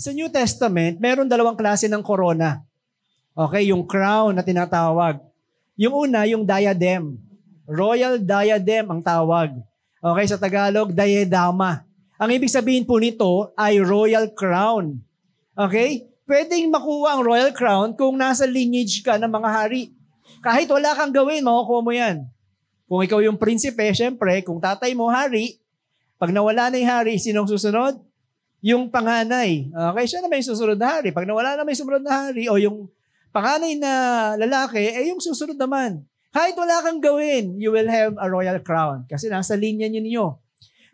Sa New Testament, meron dalawang klase ng corona. Okay, yung crown na tinatawag. Yung una, yung diadem. Royal diadem ang tawag. Okay, sa Tagalog, diadema. Ang ibig sabihin po nito ay royal crown. Okay? Pwedeng makuha ang royal crown kung nasa lineage ka ng mga hari. Kahit wala kang gawin, makukuha mo yan. Kung ikaw yung prinsipe, syempre, kung tatay mo hari, pag nawala na yung hari, sinong susunod? Yung panganay. Okay, siya na may susunod na hari. Pag nawala na may sumunod na hari, o yung panganay na lalaki, yung susunod naman. Kahit wala kang gawin, you will have a royal crown. Kasi nasa linya ninyo.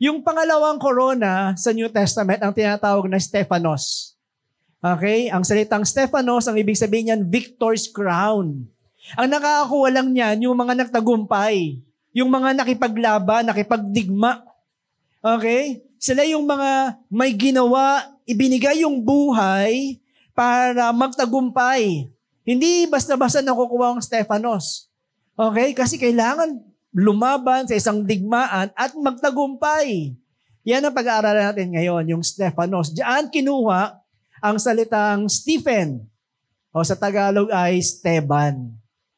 Yung pangalawang corona sa New Testament, ang tinatawag na Stephanos. Okay? Ang salitang Stephanos, ang ibig sabihin niyan, victor's crown. Ang nakakakuha lang niyan, yung mga nagtagumpay. Yung mga nakipaglaban, nakipagdigma. Okay? Sila yung mga may ginawa, ibinigay yung buhay para magtagumpay. Hindi basta-basta nakukuha ang Stephanos. Okay? Kasi kailangan lumaban sa isang digmaan at magtagumpay. Yan ang pag-aaralan natin ngayon, yung Stephanos. Diyan kinuha ang salitang Stephen. O sa Tagalog ay Esteban.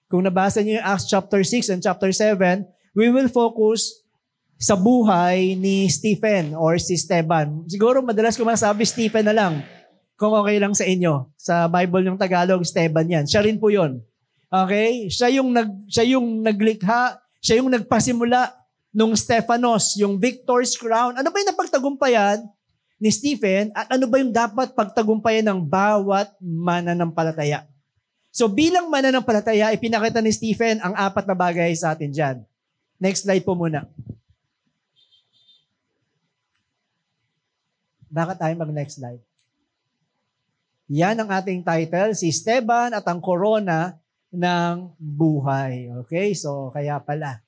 Kung nabasa niyo yung Acts chapter 6 and chapter 7, we will focus sa buhay ni Stephen or si Esteban. Siguro madalas ko masabi Stephen na lang. Kung okay lang sa inyo. Sa Bible yung Tagalog, Esteban yan. Siya rin po yun. Okay? Siya yung naglikha, siya yung nagpasimula nung Stephanos, yung victor's crown. Ano ba yung napagtagumpayan ni Stephen at ano ba yung dapat pagtagumpayan ng bawat mananampalataya? So bilang mananampalataya, ipinakita ni Stephen ang 4 na bagay sa atin dyan. Next slide po muna. Bakit tayo mag-next slide? Yan ang ating title, si Esteban at ang corona ng buhay. Okay, so kaya pala.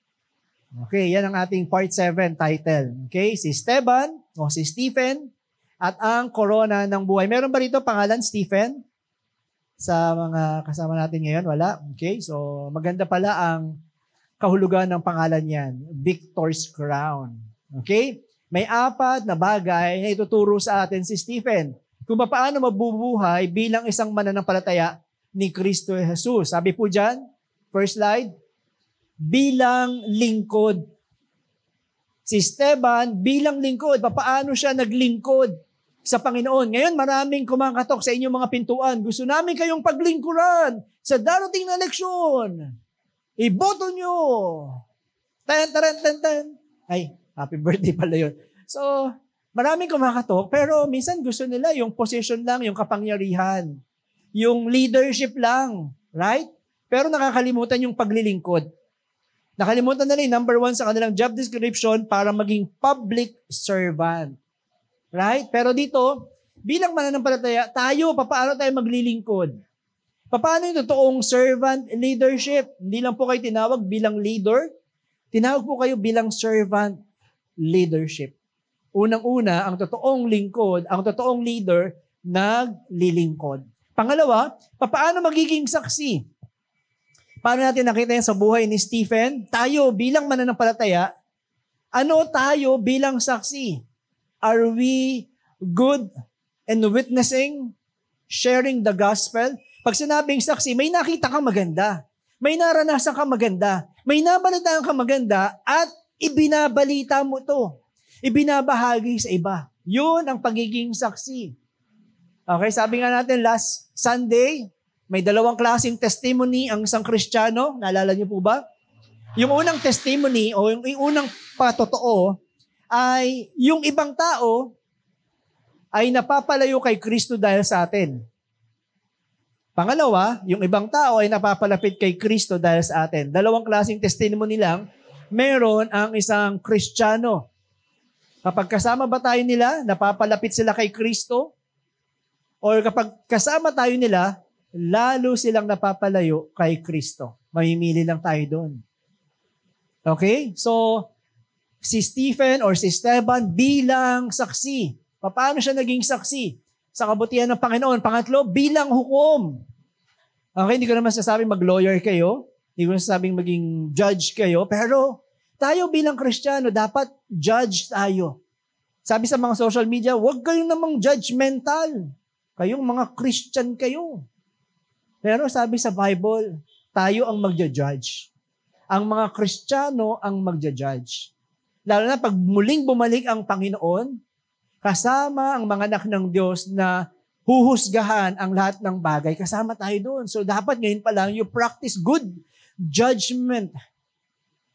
Okay, yan ang ating part 7 title. Okay, si Esteban o si Stephen at ang corona ng buhay. Meron ba rito pangalan Stephen? Sa mga kasama natin ngayon, wala. Okay, so maganda pala ang kahulugan ng pangalan yan. Victor's crown. Okay, may 4 na bagay na ituturo sa atin si Stephen. Kung paano mabubuhay bilang isang mananampalataya ni Kristo Jesus. Sabi po dyan, first slide, bilang lingkod. Si Esteban, bilang lingkod. Paano siya naglingkod sa Panginoon? Ngayon, maraming kumakatok sa inyong mga pintuan. Gusto namin kayong paglingkuran sa darating na eleksyon. Iboto nyo. Ten. Ay, happy birthday pala yun. So, maraming kumakatok, pero minsan gusto nila yung position lang, yung kapangyarihan, yung leadership lang, right? Pero nakakalimutan yung paglilingkod. Nakalimutan nila yung number 1 sa kanilang job description para maging public servant. Right? Pero dito, bilang mananampalataya, paano tayo maglilingkod? Paano yung totoong servant leadership? Hindi lang po kayo tinawag bilang leader, tinawag po kayo bilang servant leadership. Unang-una, ang totoong lingkod, ang totoong leader, naglilingkod. Pangalawa, paano magiging saksi? Paano natin nakita yan sa buhay ni Stephen? Tayo bilang mananampalataya, ano tayo bilang saksi? Are we good in witnessing, sharing the gospel? Pag sinabing saksi, may nakita kang maganda, may naranasan kang maganda, may nabalitaan kang maganda, at ibinabalita mo to. Ibinabahagi sa iba. Yun ang pagiging saksi. Okay, sabi nga natin last Sunday, may 2 klaseng testimony ang isang Kristiyano. Naalala niyo po ba? Yung unang testimony o yung unang patotoo ay yung ibang tao ay napapalayo kay Kristo dahil sa atin. Pangalawa, yung ibang tao ay napapalapit kay Kristo dahil sa atin. 2 klaseng testimony lang. Meron ang isang Kristiyano. Kapag kasama ba tayo nila, napapalapit sila kay Kristo? Or kapag kasama tayo nila, lalo silang napapalayo kay Kristo. Mamimili lang tayo doon. Okay? So, si Stephen or si Esteban bilang saksi. Paano siya naging saksi? Sa kabutihan ng Panginoon. Pangatlo, bilang hukom. Okay, hindi ko naman sasabing mag-lawyer kayo. Hindi ko nasasabing maging judge kayo. Pero, tayo bilang Kristiyano, dapat judge tayo. Sabi sa mga social media, huwag kayong namang judgmental. Kayong mga Christian kayo. Pero sabi sa Bible, tayo ang magja-judge. Ang mga Kristiyano ang magja-judge. Lalo na pag muling bumalik ang Panginoon, kasama ang mga anak ng Diyos na huhusgahan ang lahat ng bagay, kasama tayo doon. So dapat ngayon pa lang, you practice good judgment.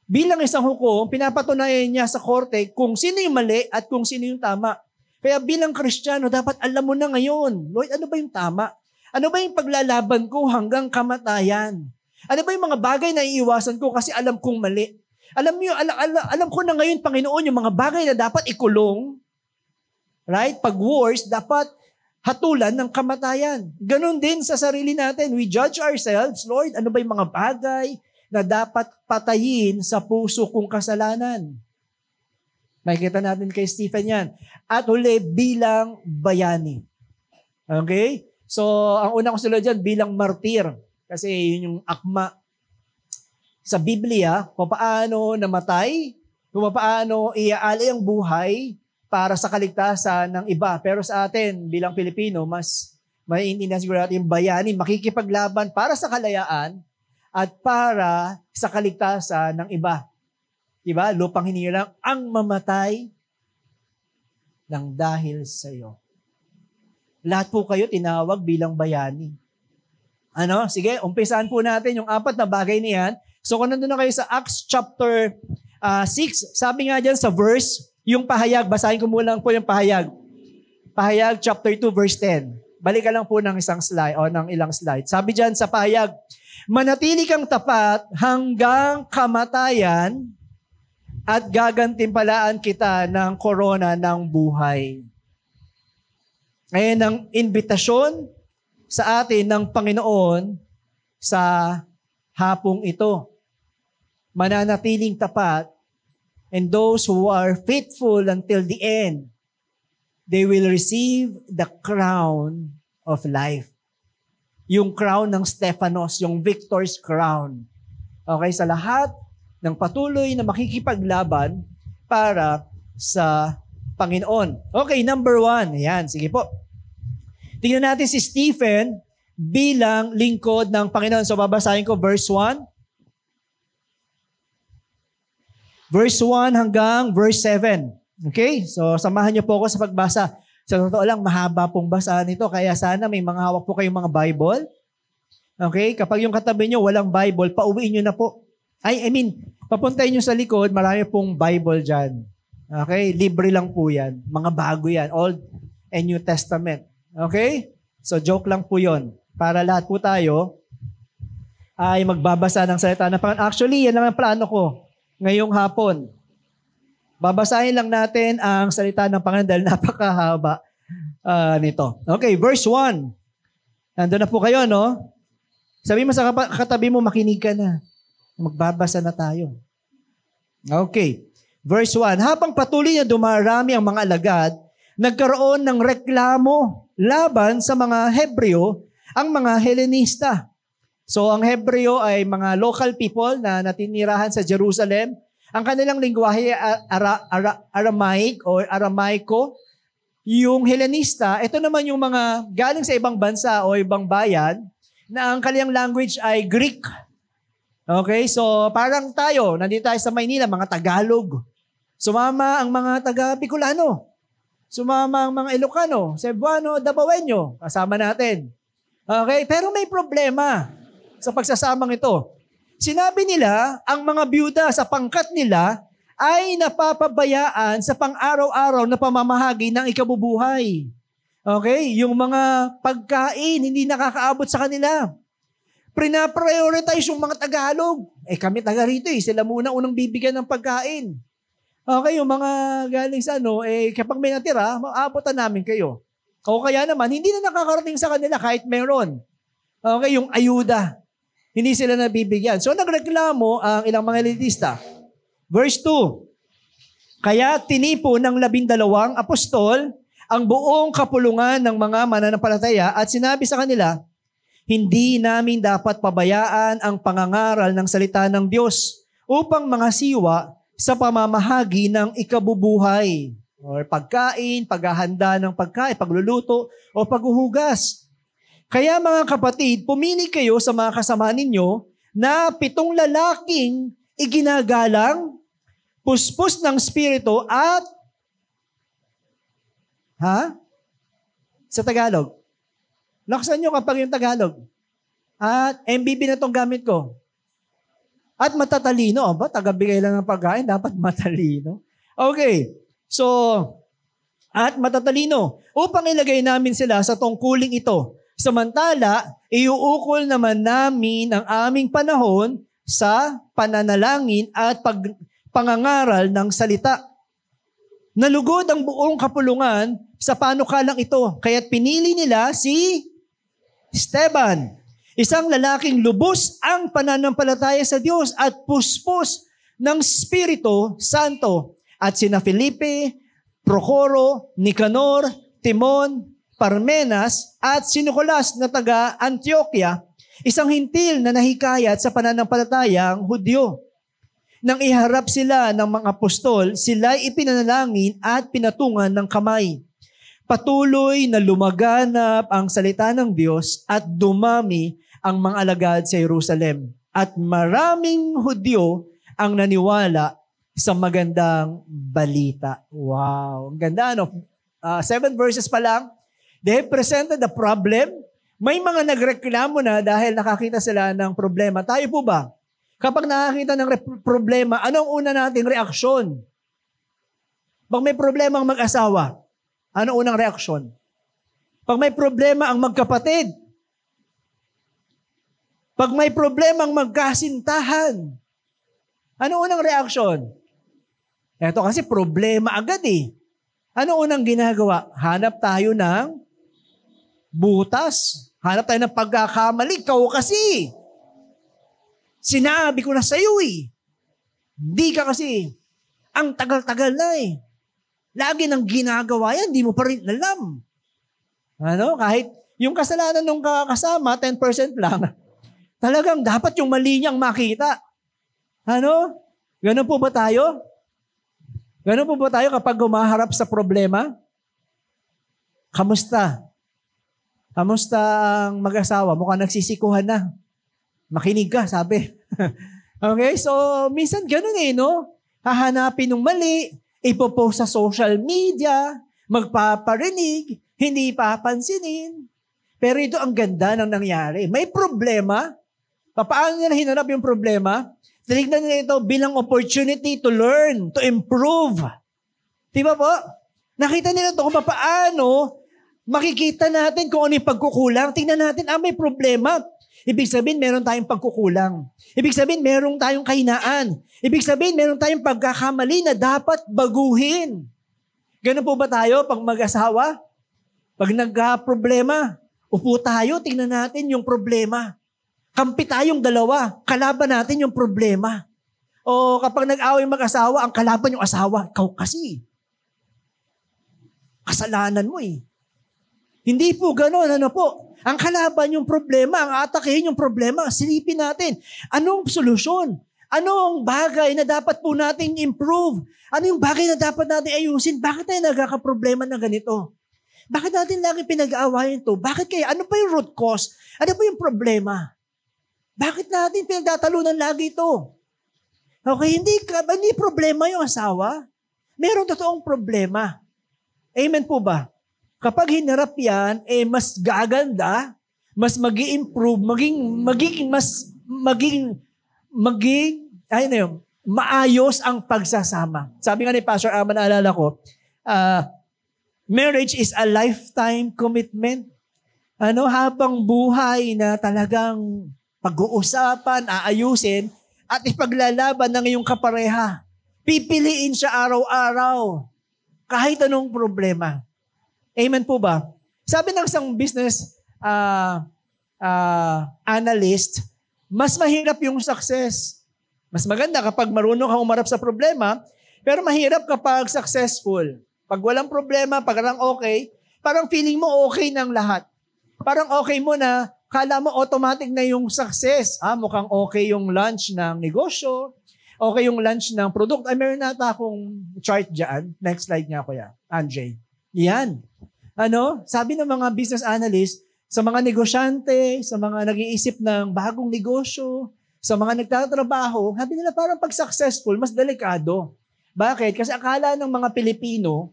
Bilang isang hukom, pinapatunayan niya sa korte kung sino yung mali at kung sino yung tama. Kaya bilang Kristiyano, dapat alam mo na ngayon, Lord, ano ba yung tama? Ano ba yung paglalaban ko hanggang kamatayan? Ano ba yung mga bagay na iiwasan ko kasi alam kong mali? Alam ko na ngayon, Panginoon, yung mga bagay na dapat ikulong, right? Pag wars, dapat hatulan ng kamatayan. Ganon din sa sarili natin. We judge ourselves, Lord, ano ba yung mga bagay na dapat patayin sa puso kong kasalanan? Makikita natin kay Stephen yan. At huli, bilang bayani. Okay? So, ang una ko sila dyan, bilang martir. Kasi yun yung akma. Sa Biblia, kung paano namatay, kung paano iaalay ang buhay para sa kaligtasan ng iba. Pero sa atin, bilang Pilipino, mas maintindihan siguro natin yung bayani, makikipaglaban para sa kalayaan at para sa kaligtasan ng iba. Diba? Lupang hinirang ang mamatay ng dahil sa iyo. Lahat po kayo tinawag bilang bayani. Ano? Sige, umpisahan po natin yung 4 na bagay niyan. So kung nandun na kayo sa Acts chapter 6, sabi nga dyan sa verse, yung pahayag, basahin ko muna lang po yung pahayag. Pahayag chapter 2 verse 10. Balikan lang po ng isang slide o ng ilang slide. Sabi dyan sa pahayag, manatili kang tapat hanggang kamatayan at gagantimpalaan kita ng korona ng buhay. Ngayon ang imbitasyon sa atin ng Panginoon sa hapong ito. Mananatiling tapat, and those who are faithful until the end, they will receive the crown of life. Yung crown ng Stephanos, yung victor's crown. Okay, sa lahat ng patuloy na makikipaglaban para sa Panginoon. Okay, number 1. Ayan, sige po. Tingnan natin si Stephen bilang lingkod ng Panginoon. So babasahin ko verse 1. Verse 1 hanggang verse 7. Okay? So samahan niyo po ako sa pagbasa. Sa totoo lang, mahaba pong basahan nito. Kaya sana may mga hawak po kayong mga Bible. Okay? Kapag yung katabi niyo walang Bible, pauwiin niyo na po. Papuntahin niyo sa likod, marami pong Bible dyan. Okay? Libre lang po yan. Mga bago yan. Old and New Testament. Okay? So joke lang po yon. Para lahat po tayo ay magbabasa ng salita ng Panginoon. Actually, yan lang ang plano ko ngayong hapon. Babasahin lang natin ang salita ng Panginoon dahil napakahaba nito. Okay, verse 1. Nandun na po kayo, no? Sabi mo sa katabi mo, makinig ka na. Magbabasa na tayo. Okay. Verse 1. Habang patuloy na dumarami ang mga alagad, nagkaroon ng reklamo laban sa mga Hebreo, ang mga Helenista. So ang Hebreo ay mga local people na natinirahan sa Jerusalem. Ang kanilang lingwahe Aramaic o Aramaiko. Yung Helenista, ito naman yung mga galing sa ibang bansa o ibang bayan na ang kanilang language ay Greek. Okay, so parang tayo, nandito tayo sa Maynila, mga Tagalog. Sumama ang mga taga-Bicolano. Sumama ang mga Ilocano, Cebuano, Dabawenyo, kasama natin. Okay, pero may problema sa pagsasamang ito. Sinabi nila, ang mga byuda sa pangkat nila ay napapabayaan sa pang-araw-araw na pamamahagi ng ikabubuhay. Okay, yung mga pagkain hindi nakakaabot sa kanila. Prina-prioritize yung mga Tagalog. Kami taga rito sila muna unang bibigyan ng pagkain. Okay, yung mga galing sa kapag may natira, maabutan namin kayo. O kaya naman, hindi na nakakarating sa kanila kahit meron. Okay, yung ayuda. Hindi sila nabibigyan. So nagreklamo ang ilang mga elitista. Verse 2. Kaya tinipo ng 12 apostol ang buong kapulungan ng mga mananampalataya at sinabi sa kanila, hindi namin dapat pabayaan ang pangangaral ng salita ng Diyos upang mga siwa sa pamamahagi ng ikabubuhay. or pagkain, paghahanda ng pagkain, pagluluto, o paghuhugas. Kaya mga kapatid, pumili kayo sa mga kasama ninyo na 7 lalaking iginagalang, puspos ng Espiritu at sa Tagalog. Laksan nyo kapag yung Tagalog. At MBB na tong gamit ko. At matatalino. Ba, tagabigay lang ng pagkain, dapat matalino. Okay. So, at matatalino. Upang ilagay namin sila sa tungkuling ito. Samantala, iuukol naman namin ang aming panahon sa pananalangin at pangangaral ng salita. Nalugod ang buong kapulungan sa panukalang ito. Kaya't pinili nila si Esteban, isang lalaking lubos ang pananampalataya sa Diyos at puspos ng Espiritu Santo. At sina Felipe, Procoro, Nicanor, Timon, Parmenas at si Nicolas na taga Antioquia, isang hintil na nahikayat sa pananampalatayang Hudyo. Nang iharap sila ng mga apostol, sila'y ipinanalangin at pinatungan ng kamay. Patuloy na lumaganap ang salita ng Diyos at dumami ang mga alagad sa Jerusalem. At maraming Hudyo ang naniwala sa magandang balita. Wow! Ang ganda, no? 7 verses pa lang. They presented the problem. May mga nagreklamo na dahil nakakita sila ng problema. Tayo po ba? Kapag nakakita ng problema, anong una nating reaksyon? Pag may problema ang mag-asawa, anong unang reaksyon? Pag may problema ang magkapatid, pag may problema ang magkasintahan, anong unang reaksyon? Ito kasi problema agad eh. Ano unang ginagawa? Hanap tayo ng butas. Hanap tayo ng pagkakamali. Ikaw kasi. Sinabi ko na sa iyo eh. Hindi ka kasi. Ang tagal-tagal na eh. Lagi nang ginagawa yan, di mo pa rin alam. Ano? Kahit yung kasalanan ng kasama, 10% lang. Talagang dapat yung mali niyang makita. Ano? Ganun po ba tayo? Ganun po ba tayo kapag humaharap sa problema? Kamusta? Kamusta ang mag-asawa? Mukhang nagsisikuhan na. Makinig ka, sabi. Okay, so minsan ganun eh, no? Hahanapin ng mali, ipopost sa social media, magpaparinig, hindi papansinin. Pero ito ang ganda ng nangyari. May problema. Paano nila hinarap yung problema? Tinignan nila ito bilang opportunity to learn, to improve. Diba po? Nakita nila ito kung paano makikita natin kung ano yung pagkukulang. Tingnan natin, may problema. Ibig sabihin, meron tayong pagkukulang. Ibig sabihin, meron tayong kahinaan. Ibig sabihin, meron tayong pagkakamali na dapat baguhin. Ganun po ba tayo pag mag-asawa? Pag nagka-problema, upo tayo, tingnan natin yung problema. Kampi tayong dalawa, kalaban natin yung problema. O kapag nag-away mag-asawa, ang kalaban yung asawa, ikaw kasi. Kasalanan mo eh. Hindi po gano'n, ano po? Ang kalaban yung problema, ang atakehin yung problema, silipin natin. Anong solusyon? Anong bagay na dapat po nating improve? Ano yung bagay na dapat natin ayusin? Bakit tayo nagkakaproblema na ganito? Bakit natin lagi pinag-aawayan to? Bakit kaya? Ano pa yung root cause? Ano pa yung problema? Bakit natin pinagtatalunan lagi ito? Okay, hindi problema yung asawa. Meron totoong problema. Amen po ba? Kapag hinarap yan, mas gaganda, mas mag-i-improve, maayos ang pagsasama. Sabi nga ni Pastor Ama, naalala ko, marriage is a lifetime commitment. Habang buhay na talagang pag-uusapan, aayusin, at ipaglalaban ng iyong kapareha. Pipiliin siya araw-araw. Kahit anong problema. Amen po ba? Sabi ng isang business analyst, mas mahirap yung success. Mas maganda kapag marunong kang umarap sa problema, pero mahirap kapag successful. Pag walang problema, pag lang okay, parang feeling mo okay ng lahat. Parang okay mo na, kala mo automatic na yung success. Mukhang okay yung launch ng negosyo. okay yung launch ng product. Ay, meron nata akong chart dyan. Next slide nga, Kuya Andre. Yan. Sabi ng mga business analyst, sa mga negosyante, sa mga nag-iisip ng bagong negosyo, sa mga nagtatrabaho, sabi nila parang pag successful, mas delikado. Bakit? Kasi akala ng mga Pilipino,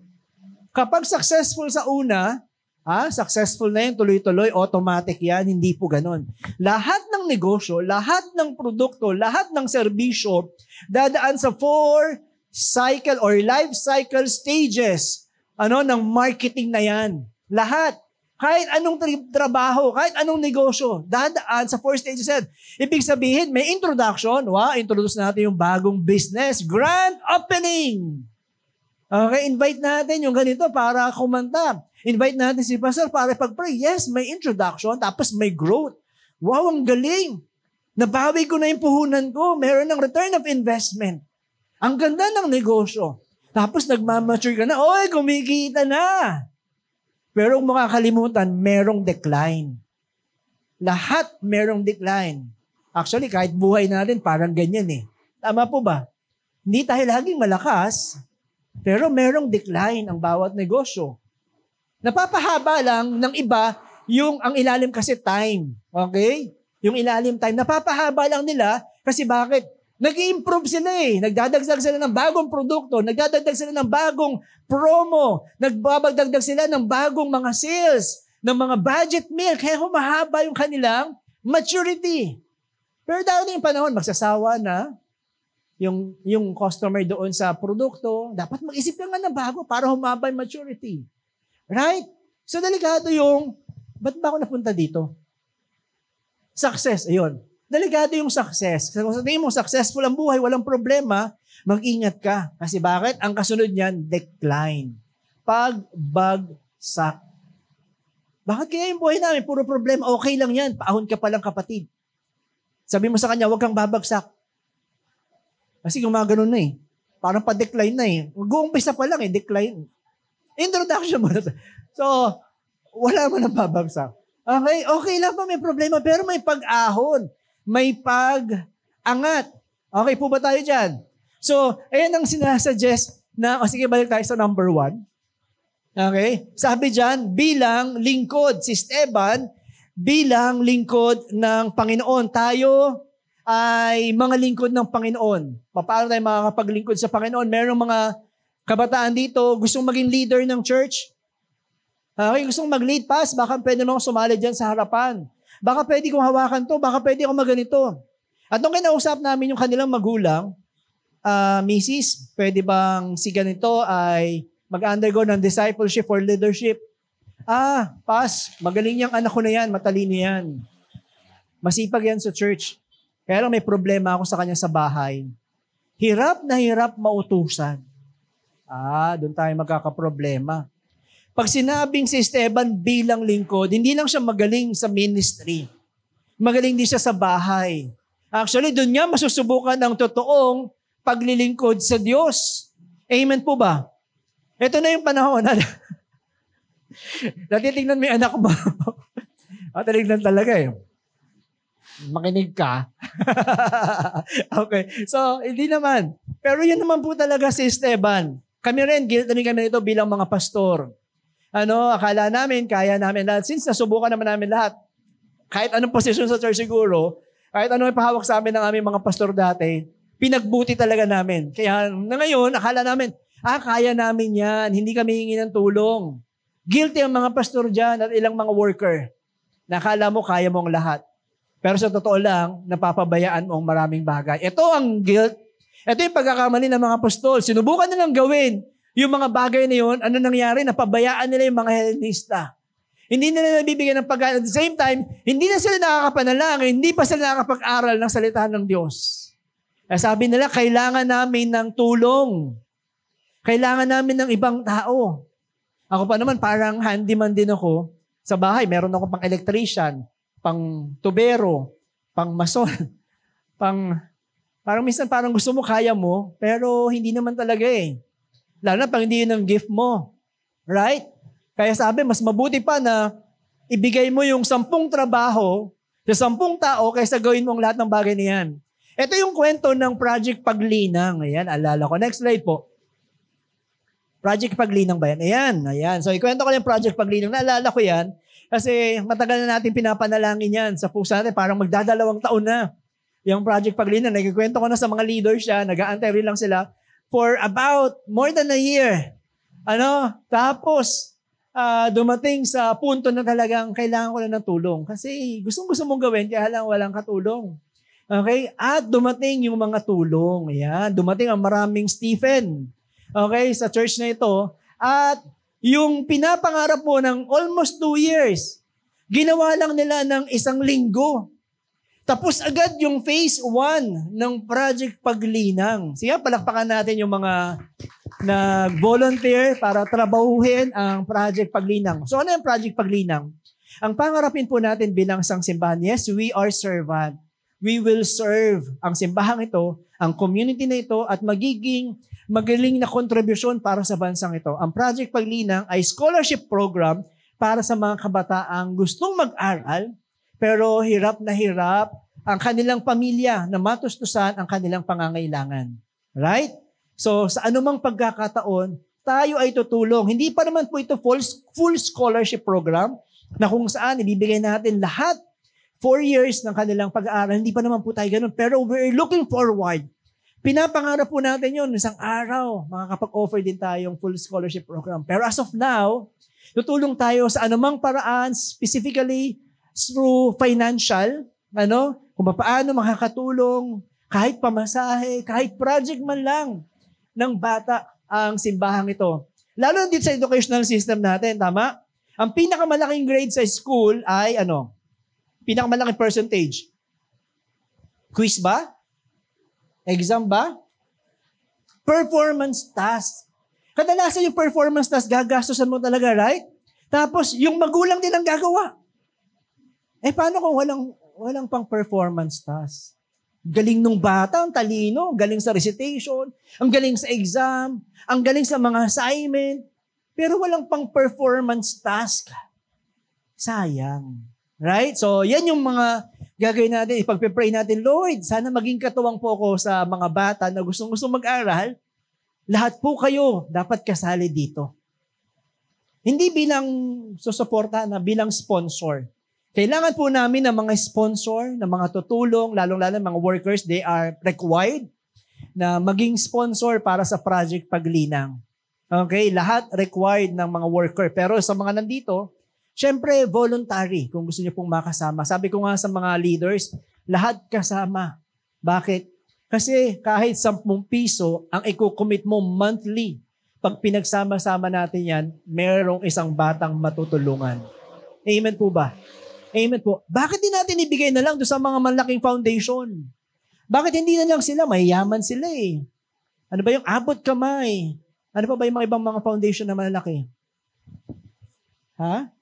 kapag successful sa una, successful na yun, tuloy-tuloy, automatic yan. Hindi po ganon. Lahat ng negosyo, lahat ng produkto, lahat ng serbisyo, dadaan sa 4 cycle or life cycle stages ng marketing na yan. Lahat. Kahit anong trabaho, kahit anong negosyo, dadaan sa 4 stages yan. Ibig sabihin, may introduction. Introduce natin yung bagong business. Grand opening. Okay, invite natin yung ganito para kumanta. Invite natin si Pastor para pag-pray. Yes, may introduction, tapos may growth. Wow, ang galing. Nabawi ko na yung puhunan ko. Meron ng return of investment. Ang ganda ng negosyo. Tapos nagmamature ka na. Oy, kumikita na. Pero kung makakalimutan, merong decline. Lahat merong decline. Actually, kahit buhay natin, parang ganyan eh. Tama po ba? Hindi tayo laging malakas, pero merong decline ang bawat negosyo. Napapahaba lang ng iba ang ilalim kasi time. Okay? Yung ilalim time. Napapahaba lang nila kasi bakit? Nag-i-improve sila eh. Nagdadagdag sila ng bagong produkto. Nagdadagdag sila ng bagong promo. Nagbabagdagdag sila ng bagong mga sales. Ng mga budget meal. Kaya humahaba yung kanilang maturity. Pero dahil yung panahon, magsasawa na yung customer doon sa produkto. Dapat mag-isip ka nga na bago para humaba yung maturity. Right? So, delikado ba't ba ako napunta dito? Success, ayun. Delikado yung success. Kung sa tingin mo successful ang buhay, walang problema, mag-ingat ka. Kasi bakit? Ang kasunod niyan, decline. Pagbagsak. Bakit kaya yung buhay namin? Puro problema. Okay lang yan. Paahon ka palang kapatid. Sabi mo sa kanya, huwag kang babagsak. Kasi gumagano na eh. Parang pa-decline na eh. Mag-uumpisa pa lang eh, decline. Introduction mo na. So, wala mo nang babagsak. Okay lang pa may problema, pero may pag-ahon. May pag-angat. Okay po ba tayo dyan? So, ayan ang sinasuggest na, sige, balik tayo sa number 1. Okay? Sabi dyan, bilang lingkod. Si Esteban, bilang lingkod ng Panginoon. Tayo ay mga lingkod ng Panginoon. Paano tayo makakapaglingkod sa Panginoon? Merong mga kabataan dito, gustong maging leader ng church. Okay, gustong mag-lead pass, baka pwede mo sumali dyan sa harapan. Baka pwede kong hawakan to, baka pwede akong maganito. At nung kinausap namin yung kanilang magulang, Mrs., pwede bang si ganito ay mag-undergo ng discipleship or leadership? Pass, magaling yung anak ko na yan, matalino yan. Masipag yan sa church. Kaya lang may problema ako sa kanya sa bahay. Hirap na hirap mautusan. Doon tayo magkakaproblema. Pag sinabing si Esteban bilang lingkod, hindi lang siya magaling sa ministry. Magaling din siya sa bahay. Actually, doon niya masusubukan ng totoong paglilingkod sa Diyos. Amen po ba? Ito na yung panahon. Natitignan mo yung anak mo. Talignan talaga eh. Makinig ka. Okay. So, hindi naman. Pero yun naman po talaga si Esteban. Kami rin, guilty kami nito bilang mga pastor. Akala namin, kaya namin lahat. Since nasubukan naman namin lahat, kahit anong posisyon sa church siguro, kahit anong ipahawak sa amin ng aming mga pastor dati, pinagbuti talaga namin. Kaya na ngayon, akala namin, kaya namin yan. Hindi kami hingi ng tulong. Guilty ang mga pastor dyan at ilang mga worker. Nakala mo, kaya mo ang lahat. Pero sa totoo lang, napapabayaan mo ang maraming bagay. Ito ang guilt. Ito yung pagkakamali ng mga apostol. Sinubukan nilang gawin yung mga bagay na yun. Ano nangyari? Napabayaan nila yung mga Helenista. Hindi nila nabibigyan ng pagkain. At the same time, hindi na sila nakakapanalangin. Hindi pa sila nakakapag-aral ng salita ng Diyos. Sabi nila, kailangan namin ng tulong. Kailangan namin ng ibang tao. Ako pa naman, parang handyman din ako. Sa bahay, meron ako pang electrician, pang tubero, pang mason, parang minsan parang gusto mo, kaya mo, pero hindi naman talaga eh. Lalo na pang hindi yun ang gift mo. Right? Kaya sabi, mas mabuti pa na ibigay mo yung 10 trabaho sa 10 tao kaysa gawin mo ang lahat ng bagay na yan. Ito yung kwento ng Project Paglinang. Ayan, alala ko. Next slide po. Project Paglinang ba yan? Ayan. So, ikwento ko yung Project Paglinang. Naalala ko yan kasi matagal na natin pinapanalangin yan sa puso natin. Parang magdadalawang taon na yung Project Paglinang. Nagkikwento ko na sa mga leaders siya. Nag-aantay rin lang sila for about more than a year. Tapos, dumating sa punto na talagang kailangan ko na ng tulong. Kasi gusto mong gawin, kaya lang walang katulong. Okay? At dumating yung mga tulong. Ayan. Dumating ang maraming Stephen. Okay? Sa church na ito. At yung pinapangarap mo ng almost 2 years, ginawa lang nila ng 1 linggo. Tapos agad yung phase 1 ng Project Paglinang. Sige, palakpakan natin yung mga nag-volunteer para trabahuhin ang Project Paglinang. So ano yung Project Paglinang? Ang pangarapin po natin bilang isang simbahan, yes, we are servant. We will serve ang simbahang ito, ang community na ito, at magiging magaling na kontribusyon para sa bansang ito. Ang Project Paglinang ay scholarship program para sa mga kabataang gustong mag-aral, pero hirap na hirap ang kanilang pamilya na matustusan ang kanilang pangangailangan. Right? So, sa anumang pagkakataon, tayo ay tutulong. Hindi pa naman po ito full scholarship program na kung saan ibibigay natin lahat 4 years ng kanilang pag-aaral. Hindi pa naman po tayo ganun. Pero we're looking forward. Pinapangarap po natin yun. Isang araw, makakapag-offer din tayong full scholarship program. Pero as of now, tutulong tayo sa anumang paraan, specifically through financial, kung paano makakatulong, kahit pamasahe, kahit project man lang ng bata ang simbahang ito. Lalo na dito sa educational system natin, tama? Ang pinakamalaking grade sa school ay pinakamalaking percentage. Quiz ba? Exam ba? Performance task. Kadalasan yung performance task, gagastosan mo talaga, right? Tapos, yung magulang din ang gagawa. Paano kung walang pang performance task? Galing nung bata, ang talino, galing sa recitation, ang galing sa exam, ang galing sa mga assignment, pero walang pang performance task. Sayang. Right? So, yan yung mga gagawin natin. Ipagpe-pray natin, Lord, sana maging katuwang po ako sa mga bata na gustong mag-aral. Lahat po kayo dapat kasali dito. Hindi bilang susuporta na bilang sponsor. Kailangan po namin ng mga sponsor, ng mga tutulong, lalong-lalo mga workers, they are required na maging sponsor para sa Project Paglinang. Okay? Lahat required ng mga worker. Pero sa mga nandito, syempre voluntary kung gusto niyo pong makasama. Sabi ko nga sa mga leaders, lahat kasama. Bakit? Kasi kahit 10 piso ang i-commit mo monthly, pag pinagsama-sama natin yan, merong isang batang matutulungan. Amen po ba? Amen po. Bakit di natin ibigay na lang doon sa mga malaking foundation? Bakit hindi na lang sila? Mayayaman sila eh. Ano ba yung abot kamay? Ano pa ba yung mga ibang mga foundation na malaki? Ha?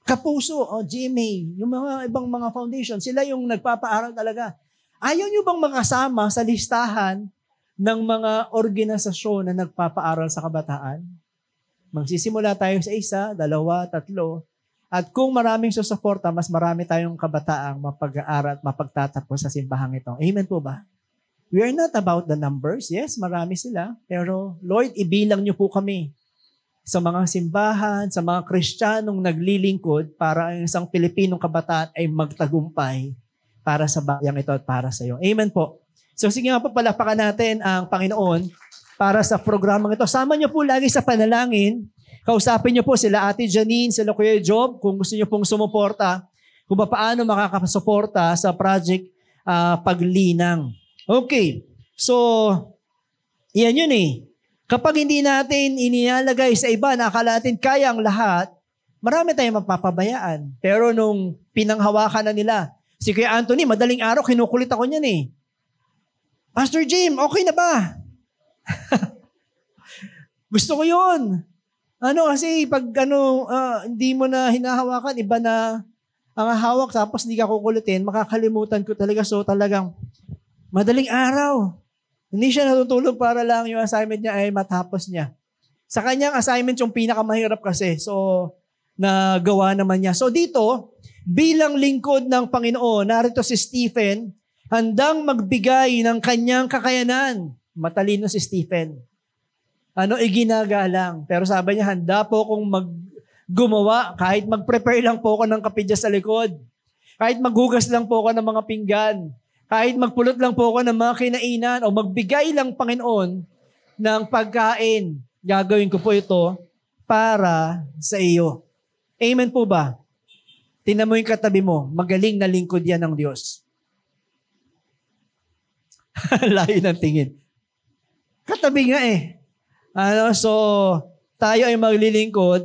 Kapuso, GMA, yung mga ibang mga foundation, sila yung nagpapaaral talaga. Ayaw nyo bang makasama sa listahan ng mga organisasyon na nagpapaaral sa kabataan? Magsisimula tayo sa 1, 2, 3, at kung maraming susuporta, mas marami tayong kabataang mapag-aaral at mapagtatapos sa simbahang ito. Amen po ba? We are not about the numbers. Yes, marami sila. Pero Lord, ibilang nyo po kami sa mga simbahan, sa mga Kristiyanong naglilingkod para ang isang Pilipinong kabataan ay magtagumpay para sa bayang ito at para sa iyo. Amen po. So sige nga po, palapakan natin ang Panginoon para sa programang ito. Sama niyo po lagi sa panalangin. Kausapin niyo po sila Ate Janine, sila Kuya Job, kung gusto niyo pong sumuporta, kung paano makakasuporta sa Project Paglinang. Okay. So, yan yun eh. Kapag hindi natin inilalagay sa iba na akala natin kaya ang lahat, marami tayong mapapabayaan. Pero nung pinanghawakan na nila, si Kuya Anthony, madaling araw, kinukulit ako niyan eh. Pastor Jim, okay na ba? Gusto ko yun. Kasi pag hindi mo na hinahawakan, iba na ang hawak, tapos hindi ka kukulitin, makakalimutan ko talaga. So talagang madaling araw. Hindi siya natutulog para lang yung assignment niya ay matapos niya. Sa kanyang assignment yung pinakamahirap kasi. So, nagawa naman niya. So dito, bilang lingkod ng Panginoon, narito si Stephen, Handang magbigay ng kanyang kakayanan. Matalino si Stephen. Iginagalang. Pero sabi niya, handa po akong gumawa, kahit mag-prepare lang po ako ng kape dyan sa likod. Kahit maghugas lang po ako ng mga pinggan. Kahit magpulot lang po ako ng mga kinainan o magbigay lang, Panginoon, ng pagkain. Gagawin ko po ito para sa iyo. Amen po ba? Tingnan mo yung katabi mo, magaling na lingkod yan ng Diyos. Layo ng tingin. Katabi nga eh. So, tayo ay maglilingkod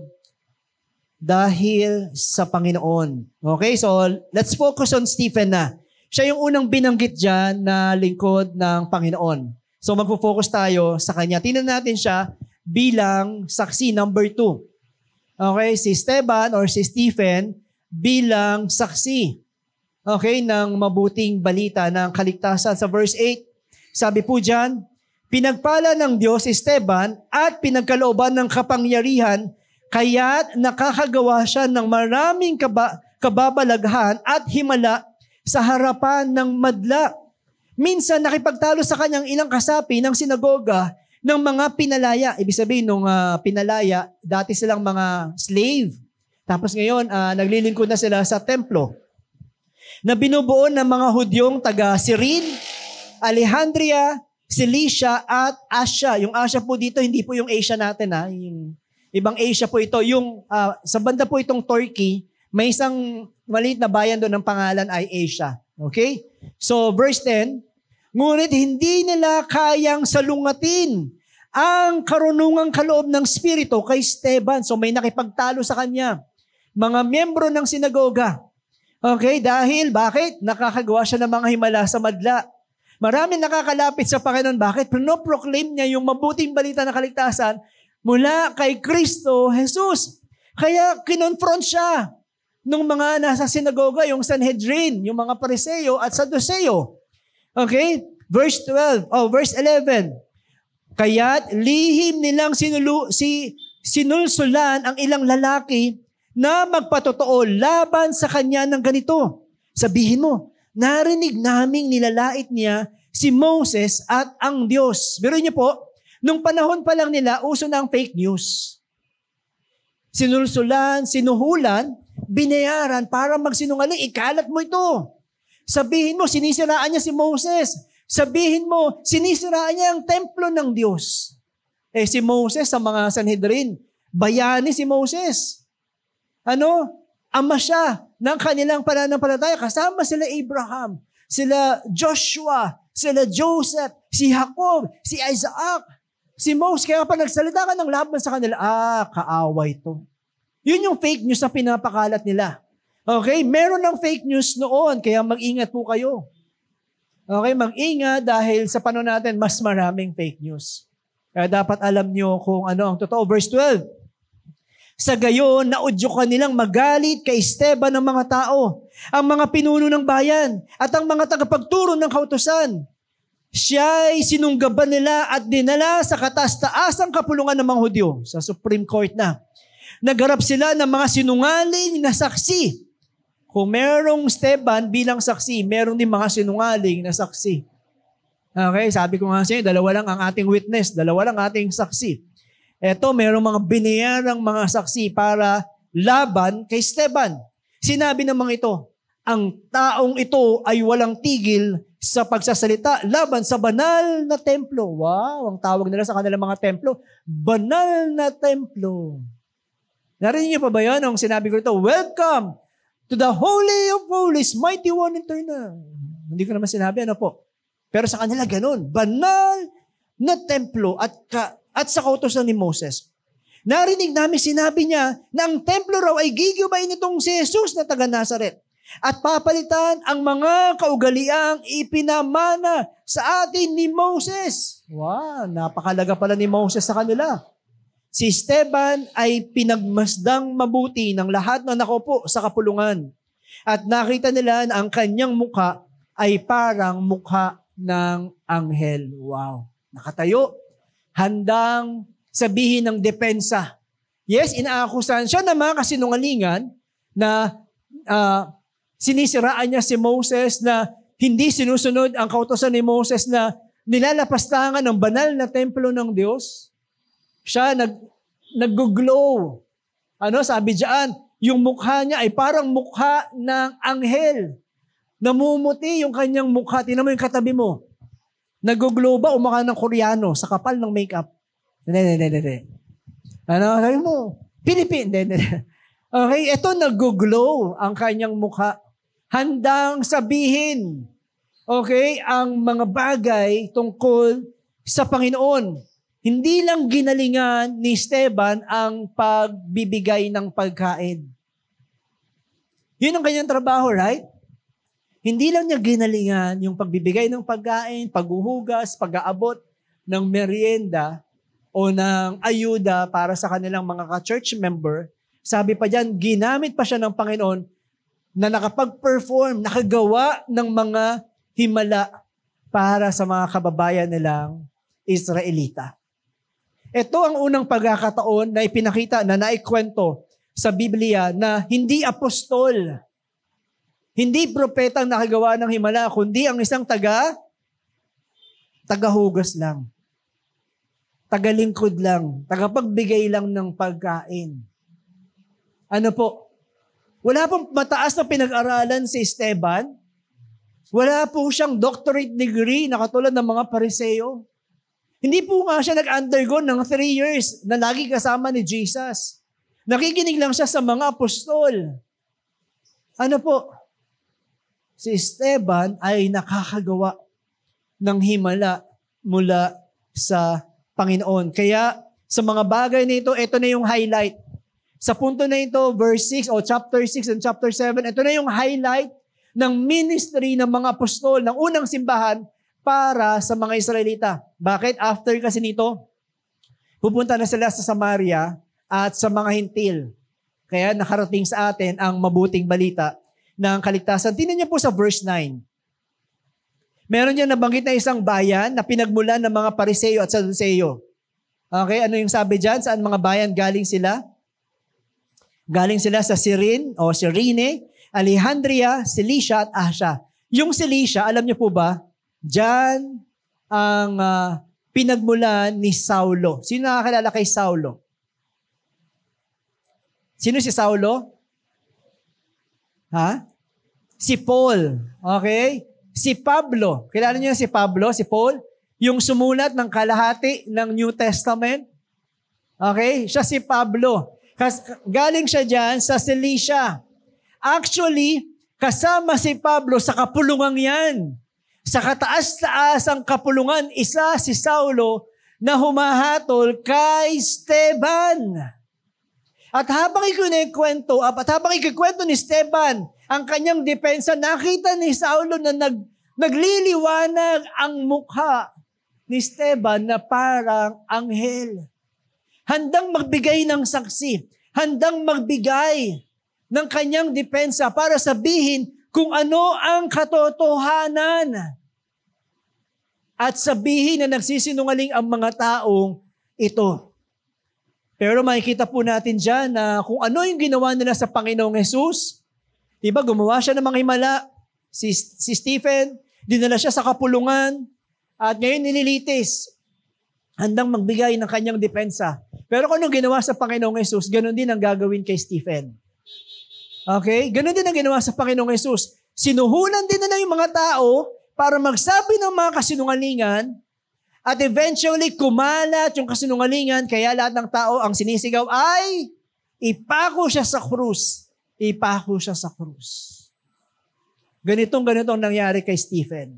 dahil sa Panginoon. Okay, so let's focus on Stephen na. Siya yung unang binanggit dyan na lingkod ng Panginoon. So magpo-focus tayo sa kanya. Tingnan natin siya bilang saksi number 2. Okay, si Esteban or si Stephen bilang saksi. Okay, ng mabuting balita ng kaligtasan. Sa verse 8, sabi po dyan, pinagpala ng Diyos si Esteban at pinagkalooban ng kapangyarihan, kaya't nakakagawa siya ng maraming kababalaghan at himala sa harapan ng madla. Minsan nakipagtalo sa kanyang ilang kasapi ng sinagoga ng mga pinalaya. Ibig sabihin, nung pinalaya, dati silang mga slave. Tapos ngayon, naglilingkod na sila sa templo na binubuo ng mga Hudyong taga Cyrene, Alejandria, Cilicia at Asia. Yung Asia po dito, hindi po yung Asia natin. Yung ibang Asia po ito. Yung sa banda po itong Turkey, may isang maliit na bayan doon ng pangalan ay Asia. Okay? So verse 10, ngunit hindi nila kayang salungatin ang karunungang kaloob ng Espiritu kay Esteban. So may nakipagtalo sa kanya. Mga miyembro ng sinagoga. Okay, dahil bakit? Nakakagawa siya ng mga himala sa madla. Marami nakakalapit sa Panginoon. Bakit? Pinoproclaim niya yung mabuting balita ng kaligtasan mula kay Kristo Jesus. Kaya kinonfront siya nung mga nasa sinagoga, yung Sanhedrin, yung mga Pariseo at Saduceo. Okay? Verse 11. Kaya't lihim nilang sinulsulan ang ilang lalaki na magpatotoo laban sa kanya ng ganito. Sabihin mo, narinig naming nilalait niya si Moses at ang Diyos. Pero niyo po, nung panahon pa lang nila, uso na ang fake news. Sinulsulan, sinuhulan, binayaran para magsinungaling. Ikalat mo ito. Sabihin mo, sinisiraan niya si Moses. Sabihin mo, sinisiraan niya ang templo ng Diyos. Si Moses sa mga Sanhedrin, bayani si Moses. Ama siya ng kanilang pananampalataya. Kasama sila Abraham, sila Joshua, sila Joseph, si Jacob, si Isaac, si Moses. Kaya pa nagsalita ka ng laban sa kanila, kaaway to. Yun yung fake news na pinapakalat nila. Okay? Meron ng fake news noon, kaya mag-ingat po kayo. Okay? Mag-ingat dahil sa panahon natin, mas maraming fake news. Kaya dapat alam nyo kung ano ang totoo. Verse 12. Sa gayon, naudyo ka nilang magalit kay Esteban ng mga tao, ang mga pinuno ng bayan, at ang mga tagapagturo ng kautusan. Siya'y sinunggaban nila at dinala sa kataas-taasang kapulungan ng mga Hudyo, sa Supreme Court na. Nagharap sila ng mga sinungaling na saksi. Kung merong Esteban bilang saksi, meron din mga sinungaling na saksi. Okay, sabi ko nga sa inyo, dalawa lang ang ating witness, dalawa lang ating saksi. Eto, merong mga binayarang mga saksi para laban kay Esteban. Sinabi ng mga ito, ang taong ito ay walang tigil sa pagsasalita laban sa banal na templo. Wow, ang tawag nila sa kanilang mga templo, banal na templo. Narinig niyo pa ba yun? Nung sinabi ko ito, welcome to the Holy of Holies, Mighty One Eternal. Hindi ko naman sinabi, ano po? Pero sa kanila ganun, banal na templo at sa kautusan ni Moses. Narinig namin sinabi niya na ang templo raw ay gigibain nitong si Jesus na taga Nazaret at papalitan ang mga kaugaliang ipinamana sa atin ni Moses. Wow, napakalaga pala ni Moses sa kanila. Si Esteban ay pinagmasdang mabuti ng lahat na nakaupo sa kapulungan at nakita nila na ang kanyang mukha ay parang mukha ng anghel. Wow, nakatayo. Handang sabihin ng depensa. Yes, inaakusahan siya ng mga kasinungalingan na sinisiraan niya si Moses na hindi sinusunod ang kautusan ni Moses na nilalapastangan ng banal na templo ng Diyos. Siya nag-glow. Sabi diyan, yung mukha niya ay parang mukha ng anghel. Namumuti yung kanyang mukha. Tingnan mo yung katabi mo. Nag-glow ba o mukha ng Koreano sa kapal ng makeup? Hindi. Sabi mo, Philippine. Hindi. Okay, ito nag-glow ang kanyang mukha. Handang sabihin, okay, ang mga bagay tungkol sa Panginoon. Hindi lang ginalingan ni Esteban ang pagbibigay ng pagkain. Yun ang kanyang trabaho, right? Hindi lang niya ginalingan yung pagbibigay ng pagkain, paghuhugas, pag-aabot ng merienda o ng ayuda para sa kanilang mga ka-church member. Sabi pa dyan, ginamit pa siya ng Panginoon na nakapag-perform, nakagawa ng mga himala para sa mga kababayan nilang Israelita. Ito ang unang pagkakataon na ipinakita, na naikwento sa Biblia na hindi apostol, hindi propetang nakagawa ng himala, kundi ang isang tagahugas lang, tagalingkod lang, tagapagbigay lang ng pagkain. Wala pong mataas na pinag-aralan si Esteban. Wala po siyang doctorate degree na katulad ng mga Pariseo. Hindi po nga siya nag-undergo ng 3 years na lagi kasama ni Jesus. Nakikinig lang siya sa mga apostol. Si Esteban ay nakakagawa ng himala mula sa Panginoon. Kaya sa mga bagay nito, ito na yung highlight. Sa punto na ito, verse 6 o chapter 6 and chapter 7, ito na yung highlight ng ministry ng mga apostol, ng unang simbahan para sa mga Israelita. Bakit? After kasi nito, pupunta na sila sa Samaria at sa mga Hintil. Kaya nakarating sa atin ang mabuting balita ng kaligtasan. Tingnan niyo po sa verse 9. Meron niya nabanggit na isang bayan na pinagmulan ng mga Pariseo at Saduceo. Okay, ano yung sabi dyan? Saan mga bayan galing sila? Galing sila sa Cyrene, Alejandria, Cilicia at Asia. Yung Cilicia, alam niyo po ba, diyan ang pinagmulan ni Saulo. Sino nakakilala kay Saulo? Sino si Saulo? Si Paul. Okay? Si Pablo. Kilala niyo si Pablo, si Paul? Yung sumulat ng kalahati ng New Testament. Okay? Siya si Pablo. Galing siya dyan sa Cilicia. Actually, kasama si Pablo sa kapulungan yan. Sa kataas-taasang kapulungan, isa si Saulo na humahatol kay Esteban. At habang ikikwento ni Esteban ang kanyang depensa, nakita ni Saulo na nagliliwanag ang mukha ni Esteban na parang anghel. Handang magbigay ng saksi, handang magbigay ng kanyang depensa para sabihin kung ano ang katotohanan. At sabihin na nagsisinungaling ang mga taong ito. Pero makikita po natin dyan na kung ano yung ginawa nila sa Panginoong Jesus. Diba, gumawa siya ng mga himala. Si Stephen, dinala siya sa kapulungan. At ngayon nililitis. Handang magbigay ng kanyang depensa. Pero kung anong ginawa sa Panginoong Jesus, ganun din ang gagawin kay Stephen. Okay? Ganun din ang ginawa sa Panginoong Jesus. Sinuhulan din na yung mga tao para magsabi ng mga kasinungalingan at eventually kumalat yung kasinungalingan kaya lahat ng tao ang sinisigaw ay ipako siya sa krus. Ipako siya sa krus. Ganitong nangyari kay Stephen.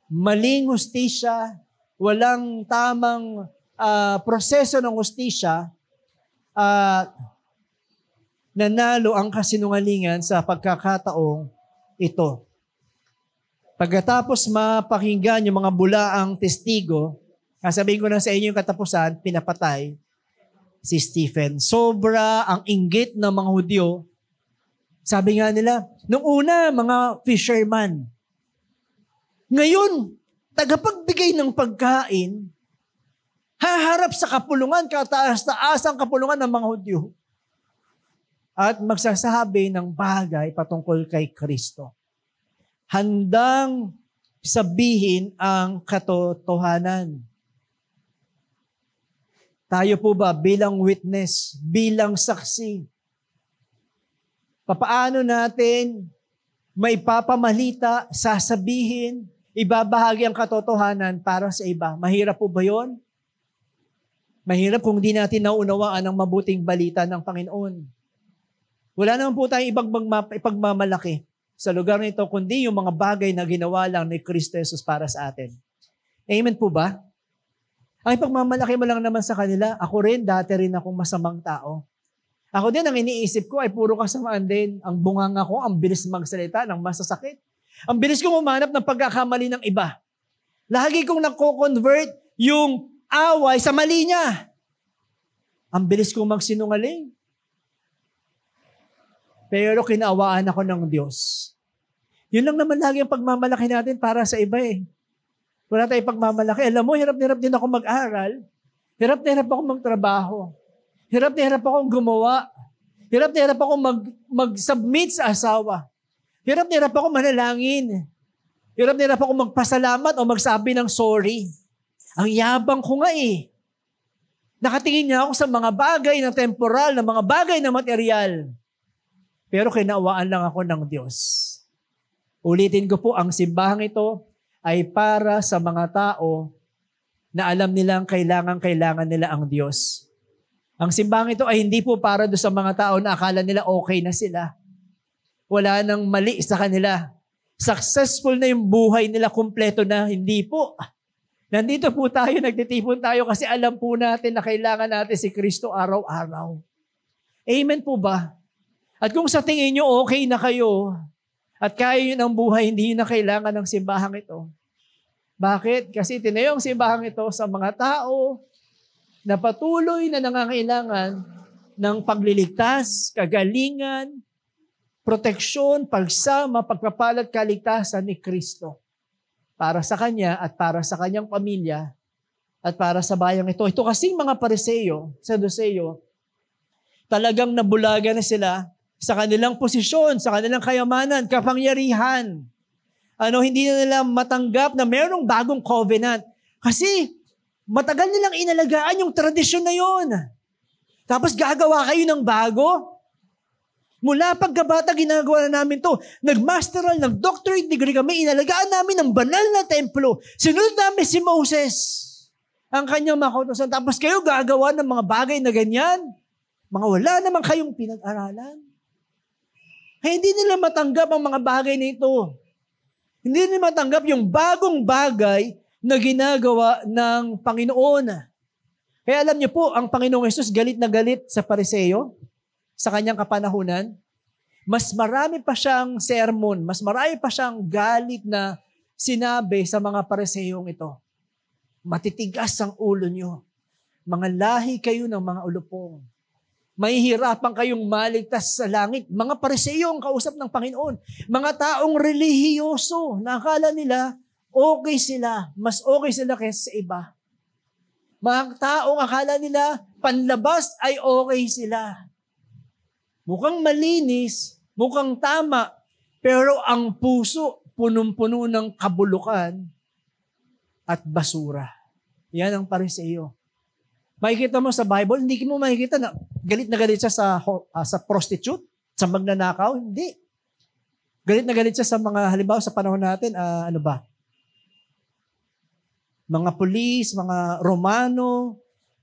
Maling hustisya, walang tamang proseso ng hustisya, nanalo ang kasinungalingan sa pagkakataong ito. Pagkatapos mapakinggan yung mga bulaang testigo, sasabihin ko na sa inyo yung katapusan, pinapatay si Stephen. Sobra ang inggit ng mga Hudyo. Sabi nga nila, nung una, mga fisherman. Ngayon, tagapagbigay ng pagkain, haharap sa kapulungan, kataas-taasang kapulungan ng mga Hudyo. At magsasabi ng bagay patungkol kay Kristo. handang sabihin ang katotohanan. Tayo po ba bilang witness, bilang saksi, papaano natin maipapamalita, sasabihin, ibabahagi ang katotohanan para sa iba? Mahirap po ba yun? Mahirap kung di natin naunawaan ang mabuting balita ng Panginoon. Wala naman po tayong ipagmamalaki sa lugar nito, kundi yung mga bagay na ginawa lang ni Kristo Jesus para sa atin. Amen po ba? Ang ipagmamalaki mo lang naman sa kanila, ako rin, dati rin akong masamang tao. Ako din, ang iniisip ko ay puro kasamaan din. Ang bunganga ko, ang bilis magsalita ng masasakit. Ang bilis kong umanap ng pagkakamali ng iba. Lagi kong nako-convert yung away sa mali niya. Ang bilis kong magsinungaling. Pero kinawaan ako ng Diyos. Yun lang naman lagi ang pagmamalaki natin para sa iba eh. Wala tayong pagmamalaki. Alam mo, hirap na hirap din ako mag-aral. Hirap na hirap ako magtrabaho. Hirap na hirap akong gumawa. Hirap na hirap akong mag-submit sa asawa. Hirap na hirap akong manalangin. Hirap na hirap akong magpasalamat o magsabi ng sorry. Ang yabang ko nga eh. Nakatingin niya ako sa mga bagay na temporal, na mga bagay na material. Pero kinawaan lang ako ng Diyos. Ulitin ko po, ang simbahang ito ay para sa mga tao na alam nilang kailangan nila ang Diyos. Ang simbahang ito ay hindi po para doon sa mga tao na akala nila okay na sila. Wala nang mali sa kanila. Successful na yung buhay nila, kumpleto na. Hindi po. Nandito po tayo, nagtitipon tayo kasi alam po natin na kailangan natin si Kristo araw-araw. Amen po ba? At kung sa tingin nyo okay na kayo at kaya yun ang buhay, hindi na kailangan ng simbahang ito. Bakit? Kasi tinayong simbahang ito sa mga tao na patuloy na nangangailangan ng pagliligtas, kagalingan, proteksyon, pagsama, pagpapalat, kaligtasan ni Kristo. Para sa Kanya at para sa Kanyang pamilya at para sa bayang ito. Ito kasing mga Pariseo, Saduceo, talagang nabulaga na sila sa kanilang posisyon, sa kanilang kayamanan, kapangyarihan. Hindi na nila matanggap na mayroong bagong covenant. Kasi matagal nilang inalagaan yung tradisyon na yon. Tapos gagawa kayo ng bago? Mula pagkabata, ginagawa na namin to. Nag-masteral, nag-doctorate degree kami, inalagaan namin ang banal na templo. Sinunod namin si Moses, ang kanyang makutusan. Tapos kayo gagawa ng mga bagay na ganyan? Mga wala naman kayong pinag-aralan. Hindi nila matanggap ang mga bagay na ito. Hindi nila matanggap yung bagong bagay na ginagawa ng Panginoon. Kaya alam niyo po, ang Panginoong Hesus galit na galit sa Pariseo, sa kanyang kapanahunan. Mas marami pa siyang sermon, mas marami pa siyang galit na sinabi sa mga Pariseyong ito. Matitigas ang ulo niyo. Mga lahi kayo ng mga ulupong. Mahihirapan kayong maligtas sa langit. Mga Pariseo ang kausap ng Panginoon. Mga taong relihiyoso na akala nila okay sila. Mas okay sila kaysa sa iba. Mga taong akala nila panlabas ay okay sila. Mukhang malinis, mukhang tama, pero ang puso punong-puno ng kabulukan at basura. Yan ang Pariseo. Makikita mo sa Bible, hindi mo makikita na galit siya sa prostitute, sa magnanakaw. Hindi. Galit na galit siya sa mga, halimbawa sa panahon natin, mga pulis, mga Romano,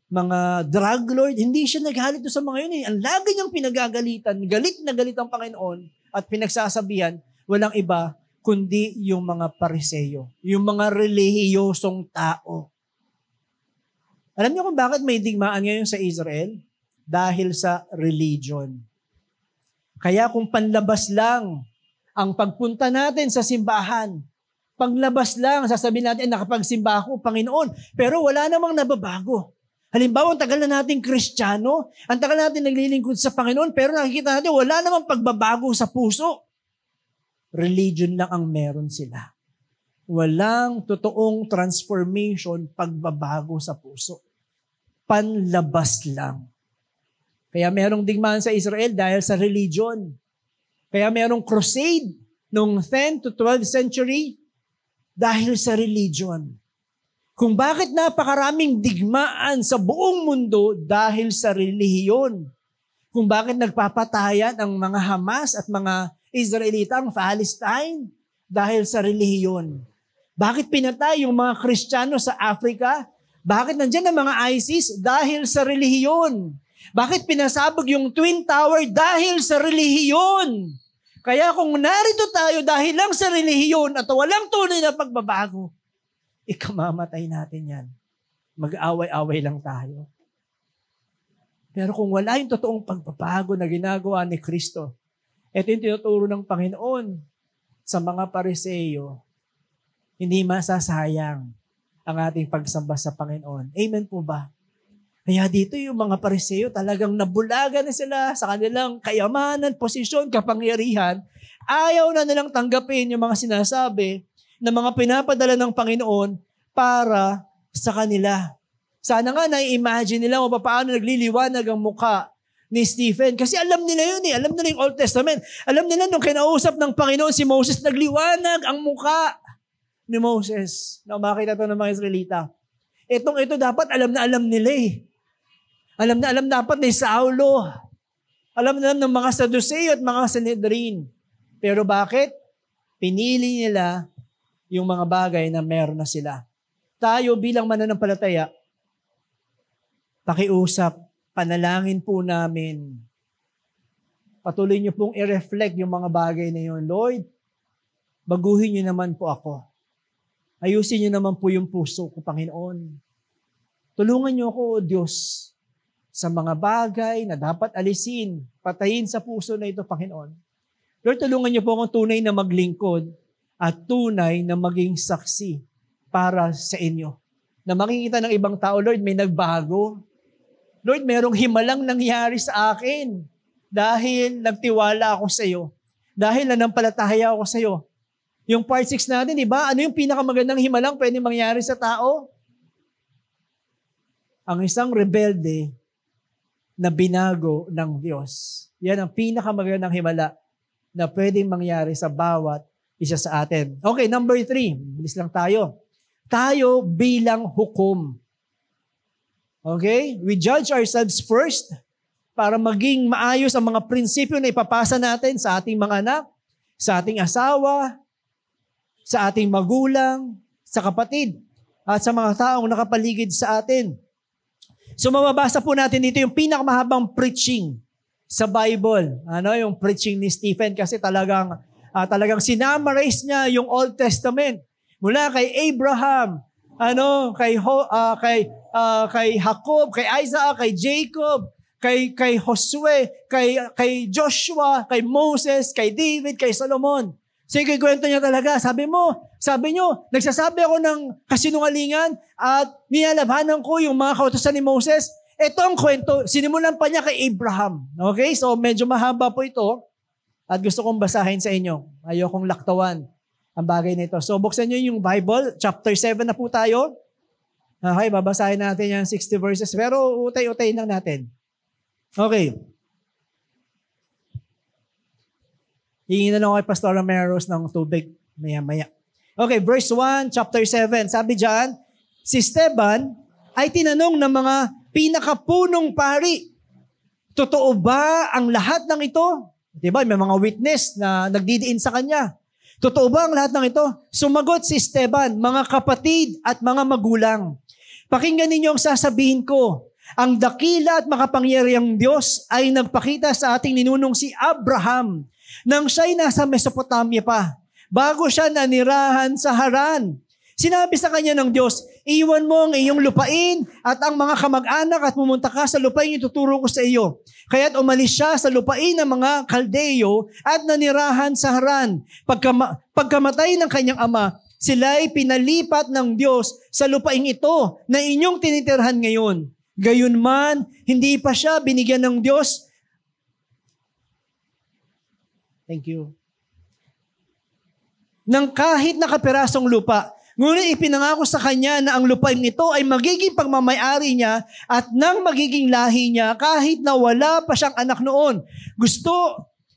mga drug lord. Hindi siya naghalit sa mga yun. Ang lagi niyang pinagagalitan, galit na galit ang Panginoon at pinagsasabihan, walang iba kundi yung mga Pariseo, yung mga relihiyosong tao. Alam niyo kung bakit may digmaan ngayon sa Israel? Dahil sa religion. Kaya kung panlabas lang ang pagpunta natin sa simbahan, paglabas lang, sasabihin natin, nakapagsimba ako, Panginoon, pero wala namang nababago. Halimbawa, ang tagal na nating Kristiyano, ang tagal natin naglilingkod sa Panginoon, pero nakikita natin, wala namang pagbabago sa puso. Religion lang ang meron sila. Walang totoong transformation, pagbabago sa puso. Panlabas lang. Kaya merong digmaan sa Israel dahil sa religion. Kaya merong crusade noong 10th to 12th century? Dahil sa religion. Kung bakit napakaraming digmaan sa buong mundo dahil sa relihiyon. Kung bakit nagpapatayan ang mga Hamas at mga Israelita ang Palestine dahil sa relihiyon. Bakit pinatay yung mga Kristiyano sa Africa? Bakit nandyan ang mga ISIS? Dahil sa relihiyon. Bakit pinasabog yung Twin Tower? Dahil sa relihiyon. Kaya kung narito tayo dahil lang sa relihiyon at walang tunay na pagbabago, ikamamatay natin yan. Mag-away-away lang tayo. Pero kung wala yung totoong pagbabago na ginagawa ni Kristo, ito yung tinuturo ng Panginoon sa mga Pariseo, hindi masasayang ang ating pagsamba sa Panginoon. Amen po ba? Kaya dito yung mga Pariseo talagang nabulagan na sila sa kanilang kayamanan, posisyon, kapangyarihan. Ayaw na nilang tanggapin yung mga sinasabi na mga pinapadala ng Panginoon para sa kanila. Sana nga na-imagine nila kung paano nagliliwanag ang mukha ni Stephen. Kasi alam nila yun eh. Alam nila yung Old Testament. Alam nila nung kinausap ng Panginoon si Moses, nagliwanag ang mukha ni Moses. Na makita ito ng mga Israelita. Ito dapat alam na alam nila eh. Alam na alam dapat ni Saulo. Alam na alam ng mga Sadduceo at mga Sanhedrin. Pero bakit? Pinili nila yung mga bagay na meron na sila. Tayo bilang mananampalataya, pakiusap, panalangin po namin. Patuloy niyo pong i-reflect yung mga bagay na yun. Lord, baguhin niyo naman po ako. Ayusin niyo naman po yung puso ko, Panginoon. Tulungan niyo ako, O Diyos, sa mga bagay na dapat alisin, patayin sa puso na ito, Panginoon. Lord, tulungan niyo po akong tunay na maglingkod at tunay na maging saksi para sa inyo. Na makikita ng ibang tao, Lord, may nagbago. Lord, merong himalang nangyari sa akin dahil nagtiwala ako sa iyo. Dahil nanampalataya ako sa iyo. Yung part 6 natin, di ba? Ano yung pinakamagandang himalang pwede mangyari sa tao? Ang isang rebelde na binago ng Diyos. Yan ang pinakamagandang himala na pwedeng mangyari sa bawat isa sa atin. Okay, number 3. Bilis lang tayo. Tayo bilang hukom. Okay? We judge ourselves first para maging maayos ang mga prinsipyo na ipapasa natin sa ating mga anak, sa ating asawa, sa ating magulang, sa kapatid, at sa mga taong nakapaligid sa atin. So mababasa po natin dito yung pinakamahabang preaching sa Bible. Yung preaching ni Stephen kasi talagang sinamarize niya yung Old Testament. Mula kay Abraham, kay Jacob, kay Isaac, kay Jacob, kay Josue, kay Joshua, kay Moses, kay David, kay Solomon. So ikikwento niya talaga. Sabi nyo, nagsasabi ako ng kasinungalingan at nilalabanan ko yung mga kautusan ni Moses. Ito ang kwento. Sinimulan pa niya kay Abraham. Okay? So medyo mahaba po ito at gusto kong basahin sa inyo. Ayokong laktawan ang bagay nito. So buksan nyo yung Bible. Chapter 7 na po tayo. Okay, babasahin natin yung 60 verses. Pero utay-utay lang natin. Okay. Hingin na lang kay Pastor Romeros ng tubig maya-maya. Okay, verse 1, chapter 7. Sabi dyan, si Esteban ay tinanong ng mga pinakapunong pari, totoo ba ang lahat ng ito? Diba, may mga witness na nagdidiin sa kanya. Totoo ba ang lahat ng ito? Sumagot si Esteban, mga kapatid at mga magulang. Pakinggan ninyo ang sasabihin ko. Ang dakila at makapangyarihang Diyos ay nagpakita sa ating ninunong si Abraham nang siya'y nasa Mesopotamia pa, bago siya nanirahan sa Haran. Sinabi sa kanya ng Diyos, iwan mo ang iyong lupain at ang mga kamag-anak at pumunta ka sa lupain ituturo ko sa iyo. Kaya't umalis siya sa lupain ng mga Kaldeo at nanirahan sa Haran. Pagkamatay ng kanyang ama, sila'y pinalipat ng Diyos sa lupain ito na inyong tinitirhan ngayon. Gayunman, hindi pa siya binigyan ng Diyos. Thank you. Nang kahit nakapirasong lupa, ngunit ipinangako sa kanya na ang lupain nito ay magiging pagmamayari niya at nang magiging lahi niya kahit na wala pa siyang anak noon.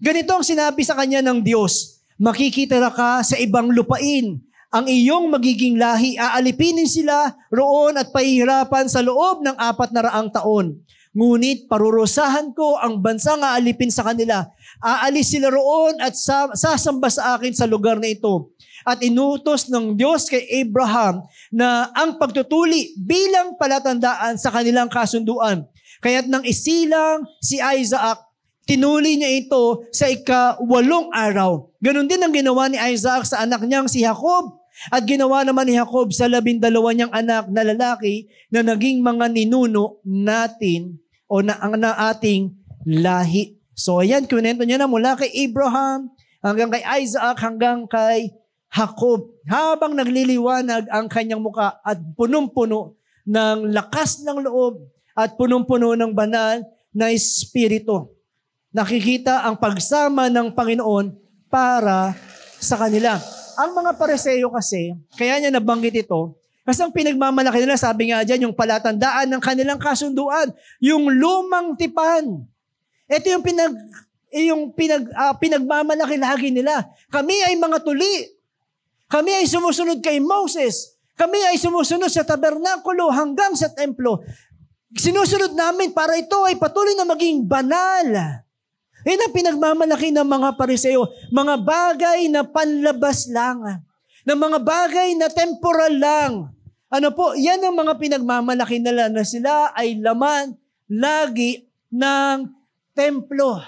Ganito ang sinabi sa kanya ng Diyos, makikitira ka sa ibang lupain. Ang iyong magiging lahi, aalipinin sila roon at pahihirapan sa loob ng 400 taon. Ngunit parurusahan ko ang bansang aalipin sa kanila. Aalis sila roon at sasamba sa akin sa lugar na ito. At inutos ng Diyos kay Abraham na ang pagtutuli bilang palatandaan sa kanilang kasunduan. Kaya't nang isilang si Isaac, tinuli niya ito sa 8 araw. Ganon din ang ginawa ni Isaac sa anak niyang si Jacob. At ginawa naman ni Jacob sa 12 niyang anak na lalaki na naging mga ninuno natin o na ating lahi. So ayan, kunento niya na mula kay Abraham hanggang kay Isaac hanggang kay Jacob. Habang nagliliwanag ang kanyang muka at punong-puno ng lakas ng loob at punong-puno ng banal na espiritu. Nakikita ang pagsama ng Panginoon para sa kanila. Ang mga Pariseo kasi, kaya niya nabanggit ito, kasi ang pinagmamalaki nila, sabi nga dyan, yung palatandaan ng kanilang kasunduan, yung lumang tipan. Ito yung pinagmamalaki lagi nila. Kami ay mga tuli. Kami ay sumusunod kay Moses. Kami ay sumusunod sa tabernakulo hanggang sa templo. Sinusunod namin para ito ay patuloy na maging banal. Yan ang pinagmamalaki ng mga Pariseo. Mga bagay na panlabas lang. Na mga bagay na temporal lang. Ano po, yan ang mga pinagmamalaki nila na sila ay laman lagi ng templo.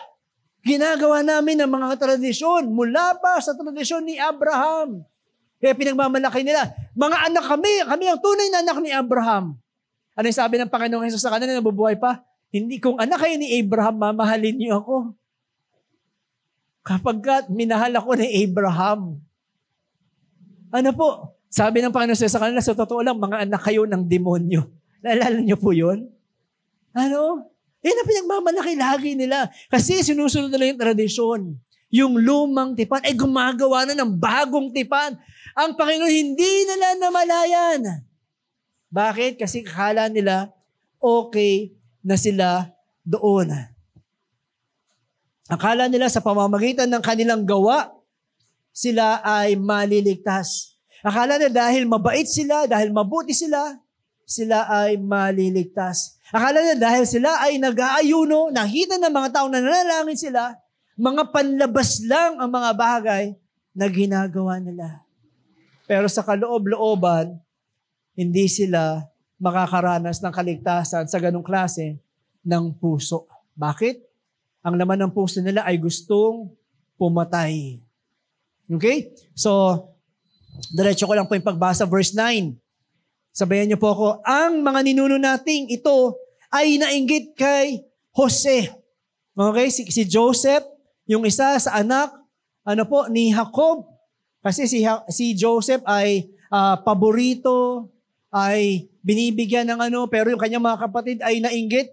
Ginagawa namin ang mga tradisyon mula pa sa tradisyon ni Abraham. Kaya pinagmamalaki nila, mga anak kami ang tunay na anak ni Abraham. Ano yung sabi ng Panginoong Jesus sa kanila na nabubuhay pa? Hindi, kung anak kayo ni Abraham, mamahalin niyo ako. Kapag minahal ako ni Abraham. Ano po? Sabi ng Panginoon sa kanila, sa totoo lang, mga anak kayo ng demonyo. Naalala niyo po yun? Ano? Yan ang pinagmamalaki lagi nila. Kasi sinusunod nila yung tradisyon. Yung lumang tipan, ay gumagawa na ng bagong tipan. Ang Panginoon hindi nila namalayan. Bakit? Kasi akala nila, okay na sila doon. Akala nila sa pamamagitan ng kanilang gawa, sila ay maliligtas. Akala nila dahil mabait sila, dahil mabuti sila, sila ay maliligtas. Akala nila dahil sila ay nag-aayuno, nakita ng mga tao na nanalangin sila, mga panlabas lang ang mga bagay na ginagawa nila. Pero sa kaloob-looban, hindi sila makakaranas ng kaligtasan sa ganong klase ng puso. Bakit? Ang laman ng puso nila ay gustong pumatay. Okay? So, diretso ko lang po yung pagbasa, verse 9. Sabayan niyo po ako, ang mga ninuno nating ito ay nainggit kay Jose. Okay? Si Joseph, yung isa sa anak, ni Jacob. Kasi si Joseph ay paborito, ay binibigyan ng pero yung kanyang mga kapatid ay nainggit,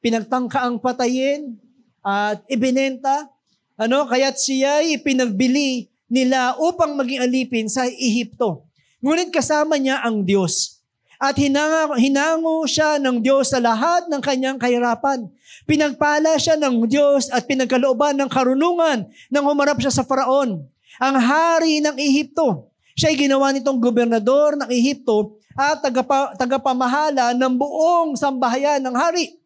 pinagtangkaang patayin, at ibinenta, kaya't siya ay pinagbili nila upang maging alipin sa Ehipto. Ngunit kasama niya ang Diyos. At hinango siya ng Diyos sa lahat ng kanyang kahirapan. Pinagpala siya ng Diyos at pinagkalooban ng karunungan nang humarap siya sa Faraon, ang hari ng Ehipto. Siya ay ginawa nitong gobernador ng Ehipto at tagapamahala ng buong sambahayan ng hari.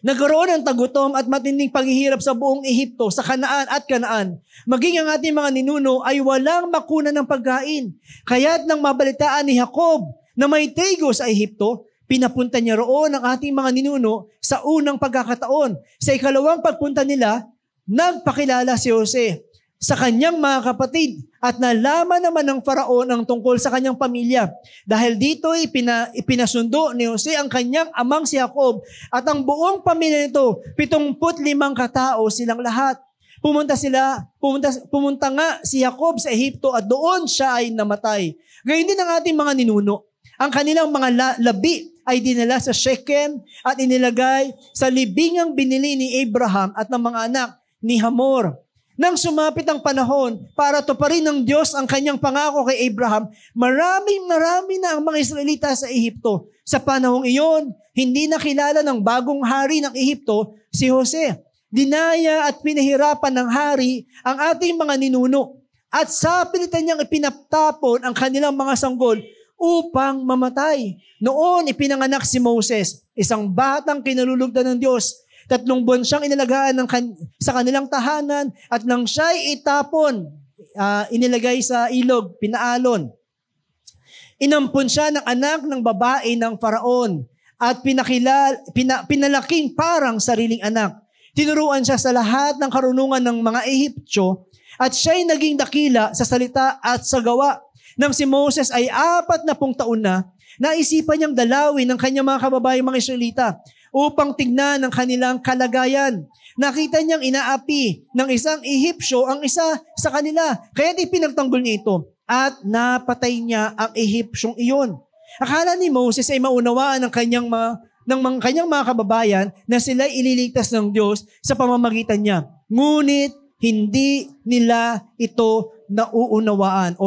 Nagkaroon ng tagutom at matinding paghihirap sa buong Ehipto, sa Kanaan. Maging ang ating mga ninuno ay walang makuna ng pagkain. Kaya't nang mabalitaan ni Jacob na may trigo sa Ehipto, pinapunta niya roon ang ating mga ninuno sa unang pagkakataon. Sa ikalawang pagpunta nila, nagpakilala si Jose sa kanyang mga kapatid at nalaman naman ng Faraon ang tungkol sa kanyang pamilya. Dahil dito ipinasundo ni Jose ang kanyang amang si Jacob at ang buong pamilya nito, 75 katao silang lahat. Pumunta nga si Jacob sa Ehipto at doon siya ay namatay. Gayon din ang ating mga ninuno. Ang kanilang mga labi ay dinala sa Shechem at inilagay sa libingang binili ni Abraham at ng mga anak ni Hamor. Nang sumapit ang panahon para tuparin ng Diyos ang kanyang pangako kay Abraham, marami na ang mga Israelita sa Ehipto. Sa panahong iyon, hindi nakilala ng bagong hari ng Ehipto si Jose. dinaya at pinahirapan ng hari ang ating mga ninuno at sa pilitan niyang ipinatapon ang kanilang mga sanggol upang mamatay. Noon ipinanganak si Moses, isang batang kinalulugdan ng Diyos. 3 buwan siyang inalagaan sa kanilang tahanan at nang siya'y itapon, inilagay sa ilog, pinaalon. Inampon siya ng anak ng babae ng Faraon at pinalaking parang sariling anak. Tinuruan siya sa lahat ng karunungan ng mga Ehiptyo at siya'y naging dakila sa salita at sa gawa. Nang si Moses ay 40 taon na, naisipan niyang dalawin ng kanyang mga kababayang mga Israelita upang tignan ang kanilang kalagayan. Nakita niyang inaapi ng isang Ehipsyo ang isa sa kanila, kaya ipinagtanggol niya ito at napatay niya ang Ehipsyong iyon. Akala ni Moses ay maunawaan ng kanyang mga kababayan na sila ililigtas ng Diyos sa pamamagitan niya. Ngunit hindi nila ito naunawaan.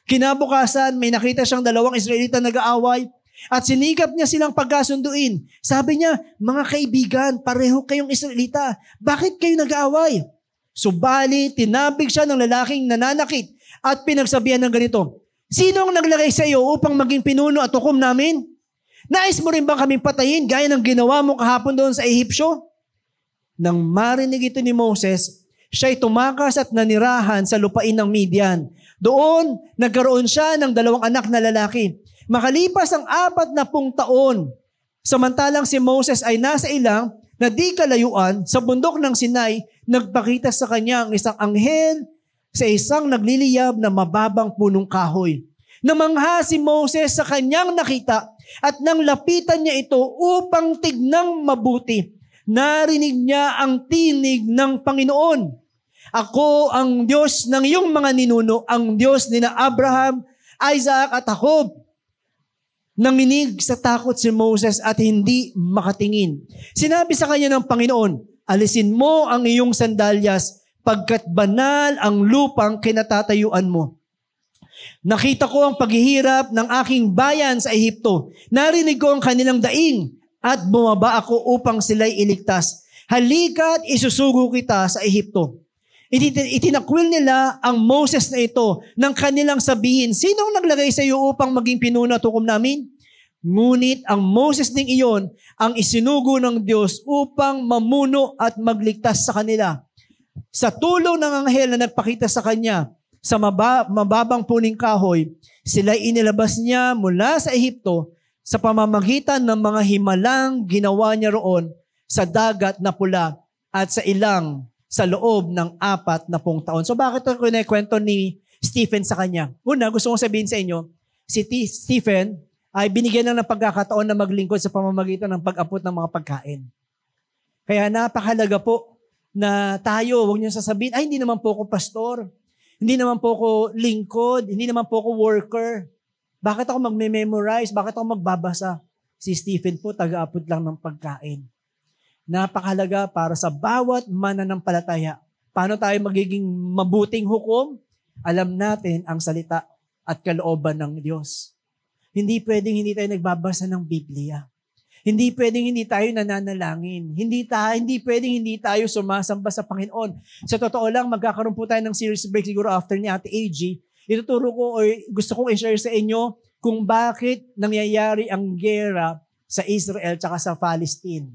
Kinabukasan, may nakita siyang 2 Israelita nag-aaway at sinikap niya silang pagkasunduin. Sabi niya, mga kaibigan, pareho kayong Israelita. Bakit kayo nag-aaway? Subalit, tinapik siya ng lalaking nananakit at pinagsabihan ng ganito, sino ang naglagay sa iyo upang maging pinuno at hukom namin? Nais mo rin bang kaming patayin gaya ng ginawa mo kahapon doon sa Ehipsyo? Nang marinig ito ni Moses, siya'y tumakas at nanirahan sa lupain ng Midian. Doon, nagkaroon siya ng 2 anak na lalaki. Makalipas ang 40 taon, samantalang si Moses ay nasa ilang na di kalayuan sa bundok ng Sinai, nagpakita sa kanya ang isang anghel sa isang nagliliyab na mababang punong kahoy. Namangha si Moses sa kanyang nakita at nang lapitan niya ito upang tignang mabuti, narinig niya ang tinig ng Panginoon. Ako ang Diyos ng iyong mga ninuno, ang Diyos ni na Abraham, Isaac at Jacob. Nanginig sa takot si Moses at hindi makatingin. Sinabi sa kanya ng Panginoon, alisin mo ang iyong sandalyas pagkat banal ang lupang kinatatayuan mo. Nakita ko ang paghihirap ng aking bayan sa Ehipto. Narinig ko ang kanilang daing at bumaba ako upang sila'y iligtas. Halika at isusugo kita sa Ehipto. Itinakwil nila ang Moses na ito ng kanilang sabihin, sinong naglagay sa iyo upang maging pinuno at hukom namin? Ngunit ang Moses ding iyon ang isinugo ng Diyos upang mamuno at magligtas sa kanila. Sa tulong ng anghel na nagpakita sa kanya sa mababang puning kahoy, sila'y inilabas niya mula sa Ehipto sa pamamagitan ng mga himalang ginawa niya roon sa dagat na pula at sa ilang sa loob ng 40 taon. So bakit ito kinikwento ni Stephen sa kanya? Una, gusto kong sabihin sa inyo, si Stephen ay binigyan lang ng pagkakataon na maglingkod sa pamamagitan ng pag-apot ng mga pagkain. Kaya napakahalaga po na tayo, huwag niyo sasabihin, ay hindi naman po ako pastor, hindi naman po ako lingkod, hindi naman po ako worker. Bakit ako magme-memorize? Bakit ako magbabasa? Si Stephen po, taga-apot lang ng pagkain. Napakahalaga para sa bawat mananampalataya. Paano tayo magiging mabuting hukom? Alam natin ang salita at kalooban ng Diyos. Hindi pwedeng hindi tayo nagbabasa ng Biblia. Hindi pwedeng hindi tayo nananalangin. Hindi pwedeng hindi tayo sumasamba sa Panginoon. Sa totoo lang, magkakaroon po tayo ng series break siguro after ni Ate AG. Ituturo ko o gusto kong i-share sa inyo kung bakit nangyayari ang gera sa Israel tsaka sa Palestine.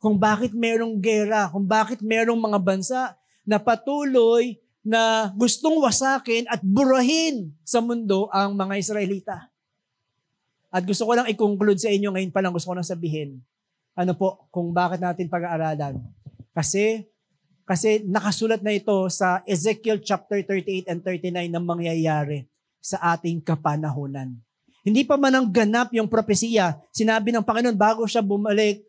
Kung bakit merong gera, kung bakit merong mga bansa na patuloy na gustong wasakin at burahin sa mundo ang mga Israelita. At gusto ko lang i-conclude sa inyo, ngayon pa lang gusto ko lang sabihin, kung bakit natin pag-aaralan. Kasi nakasulat na ito sa Ezekiel chapter 38 and 39 ng mangyayari sa ating kapanahunan. Hindi pa man ang ganap yung propesiya, sinabi ng Panginoon bago siya bumalik,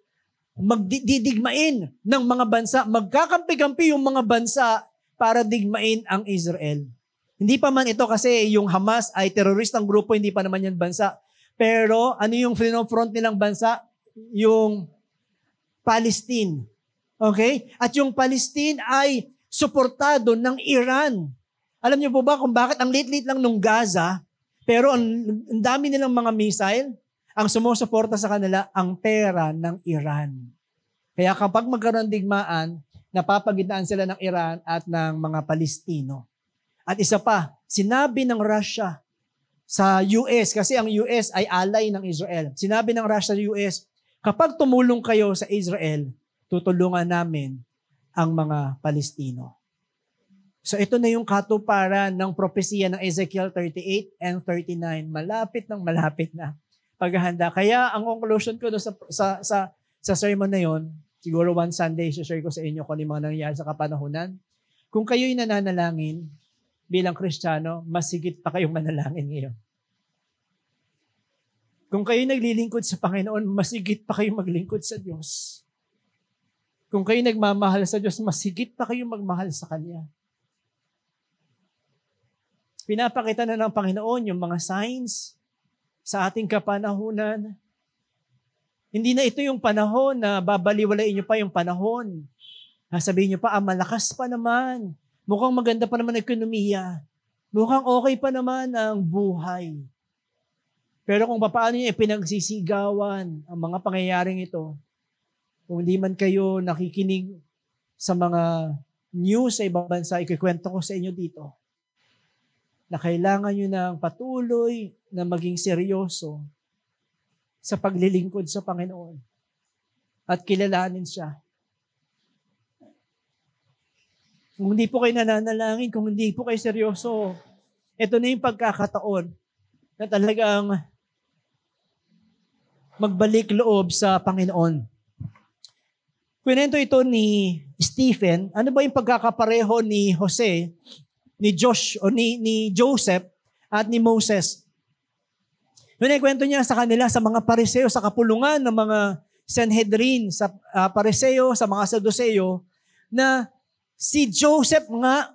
magdidigmain ng mga bansa, magkakampi-kampi yung mga bansa para digmain ang Israel. Hindi pa man ito kasi yung Hamas ay teroristang grupo, hindi pa naman yan bansa. Pero ano yung front nilang bansa? Yung Palestine. Okay? At yung Palestine ay suportado ng Iran. Alam niyo po ba kung bakit ang lit-lit lang nung Gaza, pero ang dami nilang mga missile? Ang sumusuporta sa kanila, ang pera ng Iran. Kaya kapag magkaroon ng digmaan, napapagitaan sila ng Iran at ng mga Palestino. At isa pa, sinabi ng Russia sa US, kasi ang US ay ally ng Israel. Sinabi ng Russia sa US, kapag tumulong kayo sa Israel, tutulungan namin ang mga Palestino. So ito na yung katuparan ng propesiya ng Ezekiel 38 and 39. Malapit na paghahanda. Kaya ang conclusion ko sa sermon na yon, siguro one Sunday, share ko sa inyo kung ano mga nangyayari sa kapanahunan. Kung kayo'y nananalangin bilang Kristiyano, mas higit pa kayong manalangin ngayon. Kung kayo'y naglilingkod sa Panginoon, mas higit pa kayong maglingkod sa Diyos. Kung kayo'y nagmamahal sa Diyos, mas higit pa kayong magmahal sa Kanya. Pinapakita na ng Panginoon yung mga signs sa ating kapanahunan. Hindi na ito yung panahon na babaliwalain nyo pa yung panahon. Sabihin nyo pa, malakas pa naman. Mukhang maganda pa naman ang ekonomiya. Mukhang okay pa naman ang buhay. Pero kung paano nyo ipinagsisigawan ang mga pangyayaring ito, kung hindi man kayo nakikinig sa mga news sa ibang bansa, ikikwento ko sa inyo dito, na kailangan nyo ng patuloy na maging seryoso sa paglilingkod sa Panginoon at kilalanin siya. Kung hindi po kayo nananalangin, kung hindi po kayo seryoso, ito na yung pagkakataon na talagang magbalik loob sa Panginoon. Kwento ito ni Stephen. Ano ba yung pagkakapareho ni Jose, ni Joseph at ni Moses? Yun ay kwento niya sa kanila, sa mga Pariseo, sa kapulungan ng mga Sanhedrin, sa Pariseo, sa mga Saduceo, na si Joseph nga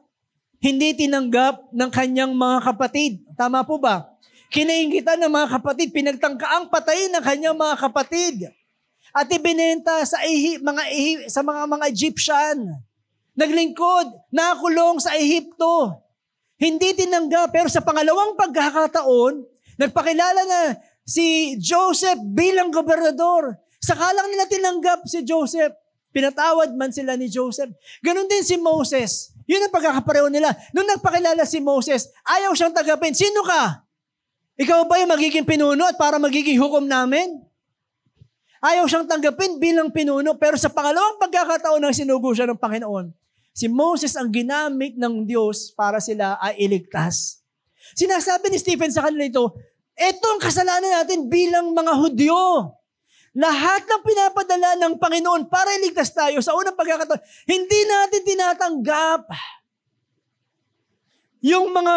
hindi tinanggap ng kanyang mga kapatid. Tama po ba? Kinaingitan ng mga kapatid, pinagtangkaang patayin ng kanyang mga kapatid. At ibinenta sa mga Egyptian. Naglingkod, nakulong sa Ehipto. Hindi tinanggap, pero sa pangalawang pagkakataon, nagpakilala na si Joseph bilang gobernador. Sakalang nila tinanggap si Joseph. Pinatawad man sila ni Joseph. Ganon din si Moses. Yun ang pagkakapareho nila. Nung nagpakilala si Moses, ayaw siyang tagapin. Sino ka? Ikaw ba yung magiging pinuno at para magiging hukom namin? Ayaw siyang tanggapin bilang pinuno, pero sa pangalawang pagkakataon na sinugo siya ng Panginoon, si Moses ang ginamit ng Diyos para sila ay iligtas. Sinasabi ni Stephen sa kanila ito ang kasalanan natin bilang mga Hudyo. Lahat ng pinapadala ng Panginoon para iligtas tayo sa unang pagkakataon, hindi natin tinatanggap yung mga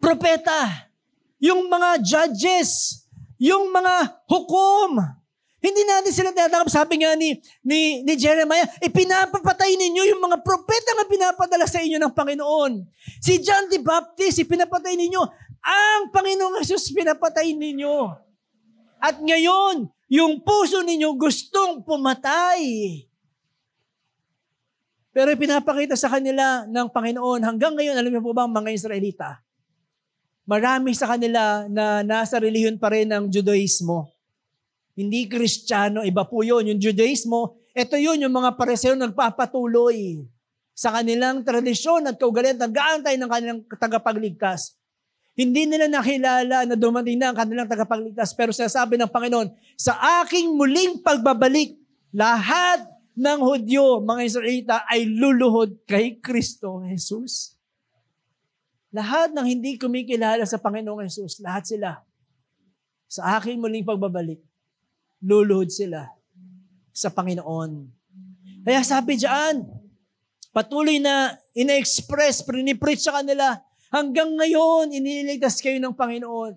propeta, yung mga judges, yung mga hukom. Hindi natin sila tinatanggap. Sabi nga ni Jeremiah, ipinapapatay ninyo yung mga propeta na pinapadala sa inyo ng Panginoon. Si John the Baptist, ipinapatay ninyo. Ang Panginoong Jesus, pinapatay ninyo. At ngayon, yung puso ninyo gustong pumatay. Pero ipinapakita sa kanila ng Panginoon, hanggang ngayon, alam niyo po ba ang mga Israelita? Marami sa kanila na nasa relihiyon pa rin ng Judaismo. Hindi Kristiyano, iba po yun. Yung Judaismo, ito yun, yung mga Pariseo nagpapatuloy sa kanilang tradisyon at kaugalian, nag-aantay ng kanilang tagapagligtas. Hindi nila nakilala na dumating na ang kanilang tagapagligtas, pero sinasabi ng Panginoon, sa aking muling pagbabalik, lahat ng Hudyo, mga Israelita, ay luluhod kay Kristo Jesus. Lahat ng hindi kumikilala sa Panginoong Jesus, lahat sila, sa aking muling pagbabalik, luluhod sila sa Panginoon. Kaya sabi diyan, patuloy na ina-express, prinipreach sa kanila, hanggang ngayon, iniligtas kayo ng Panginoon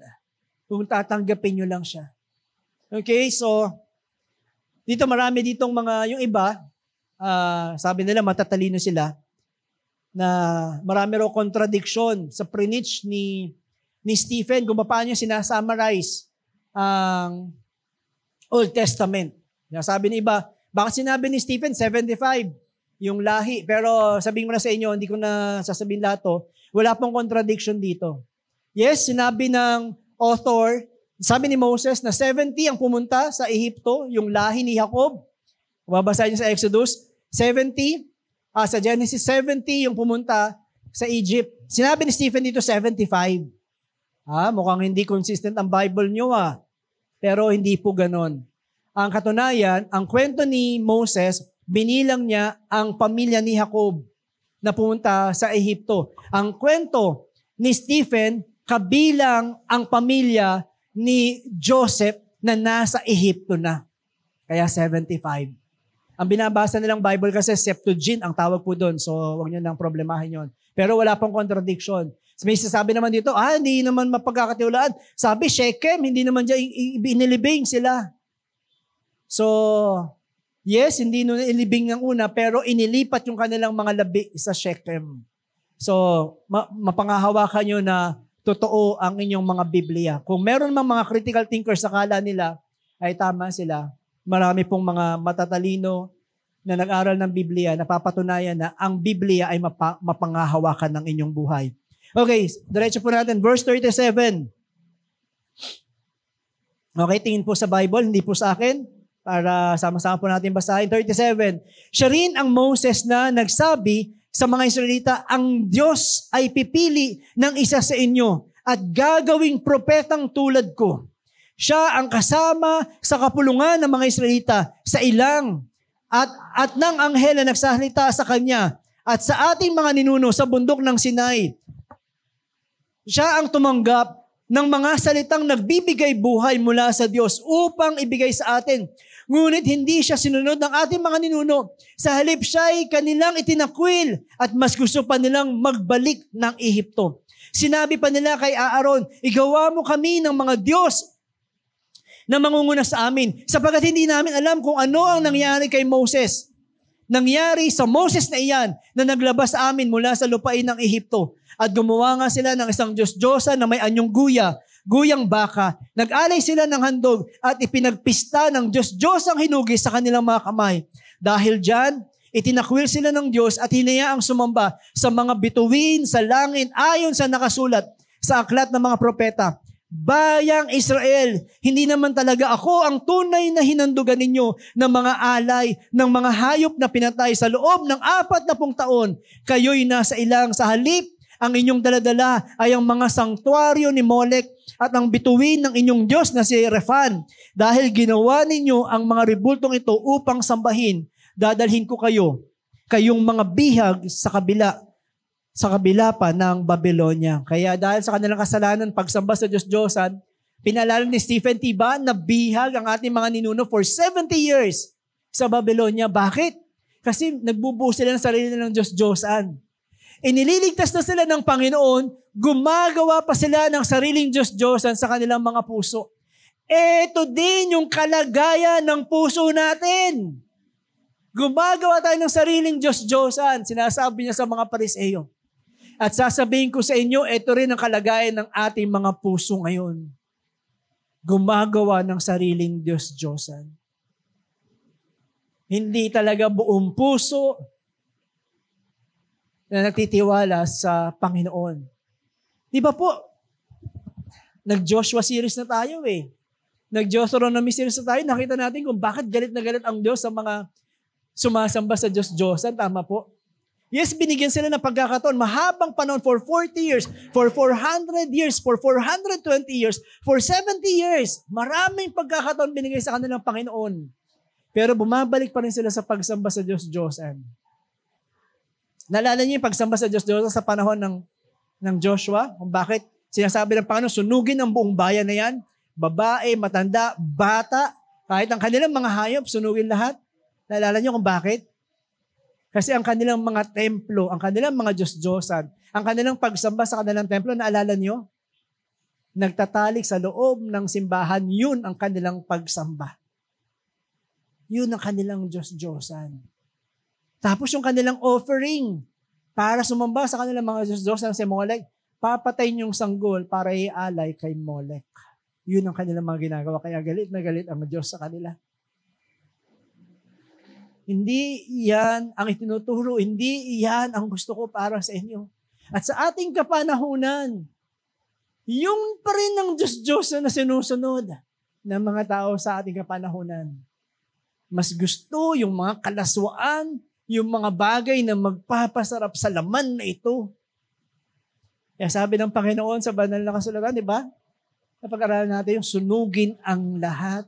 kung tatanggapin nyo lang siya. Okay, so, dito marami ditong yung iba, sabi nila matatalino sila, na marami raw contradiction sa preach ni Stephen kung paano niya sinasummarize ang Old Testament. Sabi ni iba, bakit sinabi ni Stephen 75 yung lahi, pero sabihin mo na sa inyo, hindi ko na sasabihin lahat to, wala pong contradiction dito. Yes, sinabi ng author, sabi ni Moses na 70 ang pumunta sa Ehipto, yung lahi ni Jacob. Babasahin niyo sa Exodus 70, sa Genesis 70 yung pumunta sa Egypt. Sinabi ni Stephen dito 75. Mukhang hindi consistent ang Bible niyo Pero hindi po ganon. Ang katunayan, ang kwento ni Moses, binilang niya ang pamilya ni Jacob na pumunta sa Ehipto. Ang kwento ni Stephen, kabilang ang pamilya ni Joseph na nasa Ehipto na. Kaya 75. Ang binabasa nilang Bible kasi Septuagint ang tawag po doon. So huwag niyo nang problemahin yon. Pero wala pong contradiction. May sasabi naman dito, hindi naman mapagkakatiwalaan. Sabi, Shechem, hindi naman dyan inilibing sila. So, yes, hindi nung inilibing ng una, pero inilipat yung kanilang mga labi sa Shechem. So, mapangahawakan nyo na totoo ang inyong mga Biblia. Kung meron mang mga critical thinkers sa kala nila, ay tama sila. Marami pong mga matatalino na nag-aral ng Biblia, napapatunayan na ang Biblia ay mapangahawakan ng inyong buhay. Okay, diretso po natin. Verse 37. Okay, tingin po sa Bible, hindi po sa akin. Para sama-sama po natin basahin. 37. Siya rin ang Moses na nagsabi sa mga Israelita, ang Diyos ay pipili ng isa sa inyo at gagawing propetang tulad ko. Siya ang kasama sa kapulungan ng mga Israelita sa ilang at ng anghel na nagsasalita sa kanya at sa ating mga ninuno sa bundok ng Sinai. Siya ang tumanggap ng mga salitang nagbibigay buhay mula sa Diyos upang ibigay sa atin. Ngunit hindi siya sinunod ng ating mga ninuno. Sa halip siya'y kanilang itinakwil at mas gusto pa nilang magbalik ng Ehipto. Sinabi pa nila kay Aaron, igawa mo kami ng mga Diyos na mangunguna sa amin, sapagkat hindi namin alam kung ano ang nangyari kay Moses. Nangyari sa Moses na iyan na naglabas sa amin mula sa lupain ng Ehipto. At gumawa nga sila ng isang Diyos-Diyosa na may anyong guyang baka. Nag-alay sila ng handog at ipinagpista ng Diyos-Diyosang hinugis sa kanilang mga kamay. Dahil dyan, itinakwil sila ng Diyos at hinayaang sumamba sa mga bituin sa langit ayon sa nakasulat sa aklat ng mga propeta. Bayang Israel, hindi naman talaga ako ang tunay na hinandugan ninyo ng mga alay, ng mga hayop na pinatay sa loob ng 40 taon. Kayo'y nasa ilang sa halip, ang inyong daladala ay ang mga sangtuaryo ni Molek at ang bituin ng inyong Diyos na si Rephan. Dahil ginawa ninyo ang mga ribultong ito upang sambahin, dadalhin ko kayong mga bihag sa kabila pa ng Babylonia. Kaya dahil sa kanilang kasalanan, pagsamba sa Diyos-Diyosan, pinalala ni Stephen Tiba na bihag ang ating mga ninuno for 70 years sa Babylonia. Bakit? Kasi nagbubuo sila ng sarili ng Diyos-Diyosan. Inililigtas na sila ng Panginoon, gumagawa pa sila ng sariling Diyos-Diyosan sa kanilang mga puso. Ito din yung kalagayan ng puso natin. Gumagawa tayo ng sariling Diyos-Diyosan, sinasabi niya sa mga Pariseo. At sasabihin ko sa inyo, ito rin ang kalagayan ng ating mga puso ngayon. Gumagawa ng sariling Diyos-Diyosan. Hindi talaga buong puso na nagtitiwala sa Panginoon. Di ba po? Nag-Joshua series na tayo Nag-Deuteronomy series na tayo. Nakita natin kung bakit galit na galit ang Diyos sa mga sumasamba sa Diyos-Diyosan. Tama po? Yes, binigyan sila ng pagkakataon. Mahabang panahon for 40 years, for 400 years, for 420 years, for 70 years. Maraming pagkakataon binigay sa kanilang Panginoon. Pero bumabalik pa rin sila sa pagsamba sa Diyos-Diyosan. Naalala niyo yung pagsamba sa Diyos-Diyosan sa panahon ng Joshua? Kung bakit sinasabi ng Panginoon, sunugin ang buong bayan na yan. Babae, matanda, bata, kahit ang kanilang mga hayop, sunugin lahat. Naalala niyo kung bakit? Kasi ang kanilang mga templo, ang kanilang mga Diyos-Diyosan, ang kanilang pagsamba sa kanilang templo, naalala niyo? Nagtatalik sa loob ng simbahan, yun ang kanilang pagsamba. Yun ang kanilang Diyos-Diyosan. Tapos yung kanilang offering para sumamba sa kanilang mga Diyos-Diyosan si Molek, papatayin yung sanggol para ialay kay Molek. Yun ang kanilang mga ginagawa. Kaya galit na galit ang Diyos sa kanila. Hindi yan ang itinuturo. Hindi yan ang gusto ko para sa inyo. At sa ating kapanahunan, yung pa rin ang Diyos-Diyos na sinusunod ng mga tao sa ating kapanahunan. Mas gusto yung mga kalaswaan, yung mga bagay na magpapasarap sa laman na ito. Kaya sabi ng Panginoon sa banal na kasulatan, di ba? Napag-aralan natin yung sunugin ang lahat.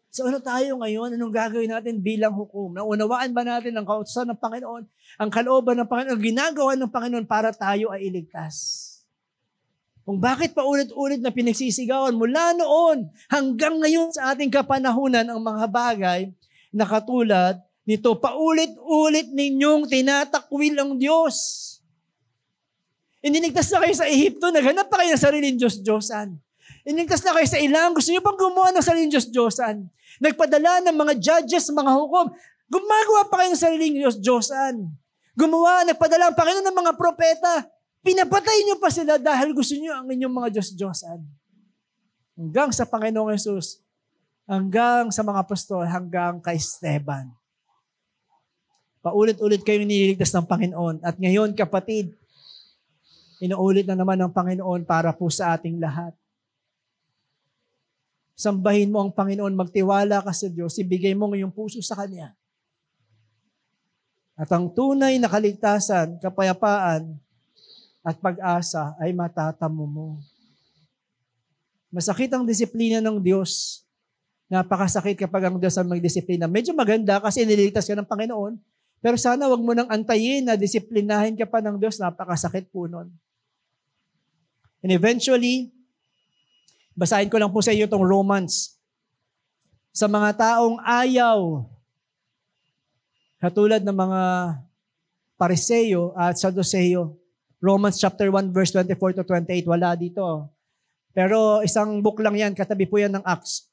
So ano tayo ngayon? Anong gagawin natin bilang hukom? Naunawaan ba natin ang kautusan ng Panginoon, ang kalooban ng Panginoon, ang ginagawa ng Panginoon para tayo ay iligtas? Kung bakit paulit-ulit na pinagsisigawan mula noon hanggang ngayon sa ating kapanahunan ang mga bagay na katulad nito, paulit-ulit ninyong tinatakwil ang Diyos. Iniligtas na kayo sa Ehipto, naghanap pa kayo ng sariling Diyos-Diyosan. Iniligtas na kayo sa ilang, gusto niyo pang gumawa ng sariling Diyos-Diyosan. Nagpadala ng mga judges, mga hukom, gumagawa pa kayo ng sariling Diyos-Diyosan. Nagpadala ang Panginoon ng mga propeta, pinapatay niyo pa sila dahil gusto niyo ang inyong mga Diyos-Diyosan. Hanggang sa Panginoong Yesus, hanggang sa mga apostol, hanggang kay Esteban. Paulit-ulit kayo nililigtas ng Panginoon. At ngayon, kapatid, inuulit na naman ng Panginoon para po sa ating lahat. Sambahin mo ang Panginoon, magtiwala ka sa Diyos, ibigay mo ang iyong puso sa Kanya. At ang tunay na kaligtasan, kapayapaan, at pag-asa ay matatamo mo. Masakit ang disiplina ng Diyos. Napakasakit kapag ang Diyos ang magdisiplina. Medyo maganda kasi iniligtas ka ng Panginoon, pero sana wag mo nang antayin na disiplinahin ka pa ng Diyos. Napakasakit po nun. And eventually, basahin ko lang po sa iyo itong Romans. Sa mga taong ayaw, katulad ng mga Pariseo at Saduceo, Romans chapter 1 verse 24 to 28, wala dito. Pero isang book lang yan, katabi po yan ng Acts.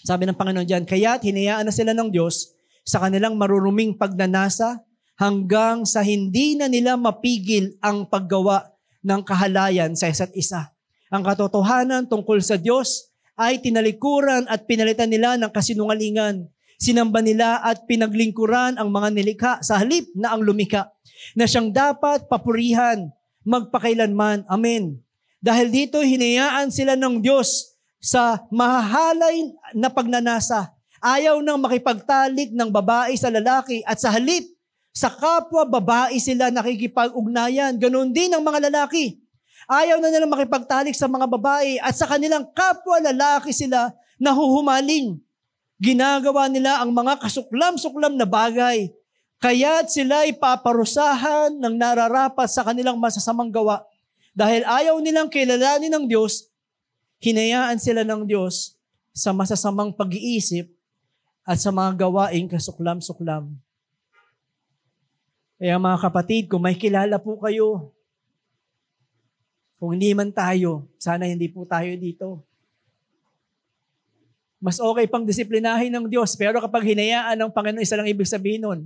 Sabi ng Panginoon dyan, kaya't hinayaan na sila ng Diyos sa kanilang maruruming pagnanasa hanggang sa hindi na nila mapigil ang paggawa ng kahalayan sa isa't isa. Ang katotohanan tungkol sa Diyos ay tinalikuran at pinalitan nila ng kasinungalingan. Sinamba nila at pinaglingkuran ang mga nilikha sa halip na ang lumikha, na siyang dapat papurihan magpakailanman. Amen. Dahil dito hinayaan sila ng Diyos sa mahahalay na pagnanasa. Ayaw nang makipagtalik ng babae sa lalaki at sa halip sa kapwa babae sila nakikipag-ugnayan. Ganon din ang mga lalaki. Ayaw na nilang makipagtalik sa mga babae at sa kanilang kapwa lalaki sila nahuhumaling. Ginagawa nila ang mga kasuklam-suklam na bagay. Kaya't sila ipaparusahan ng nararapat sa kanilang masasamang gawa. Dahil ayaw nilang kilalanin ng Diyos, hinayaan sila ng Diyos sa masasamang pag-iisip at sa mga gawaing kasuklam-suklam. Kaya mga kapatid, kung may kilala po kayo, kung hindi man tayo, sana hindi po tayo dito. Mas okay pang disiplinahin ng Diyos, pero kapag hinayaan ng Panginoon, isa lang ibig sabihin nun.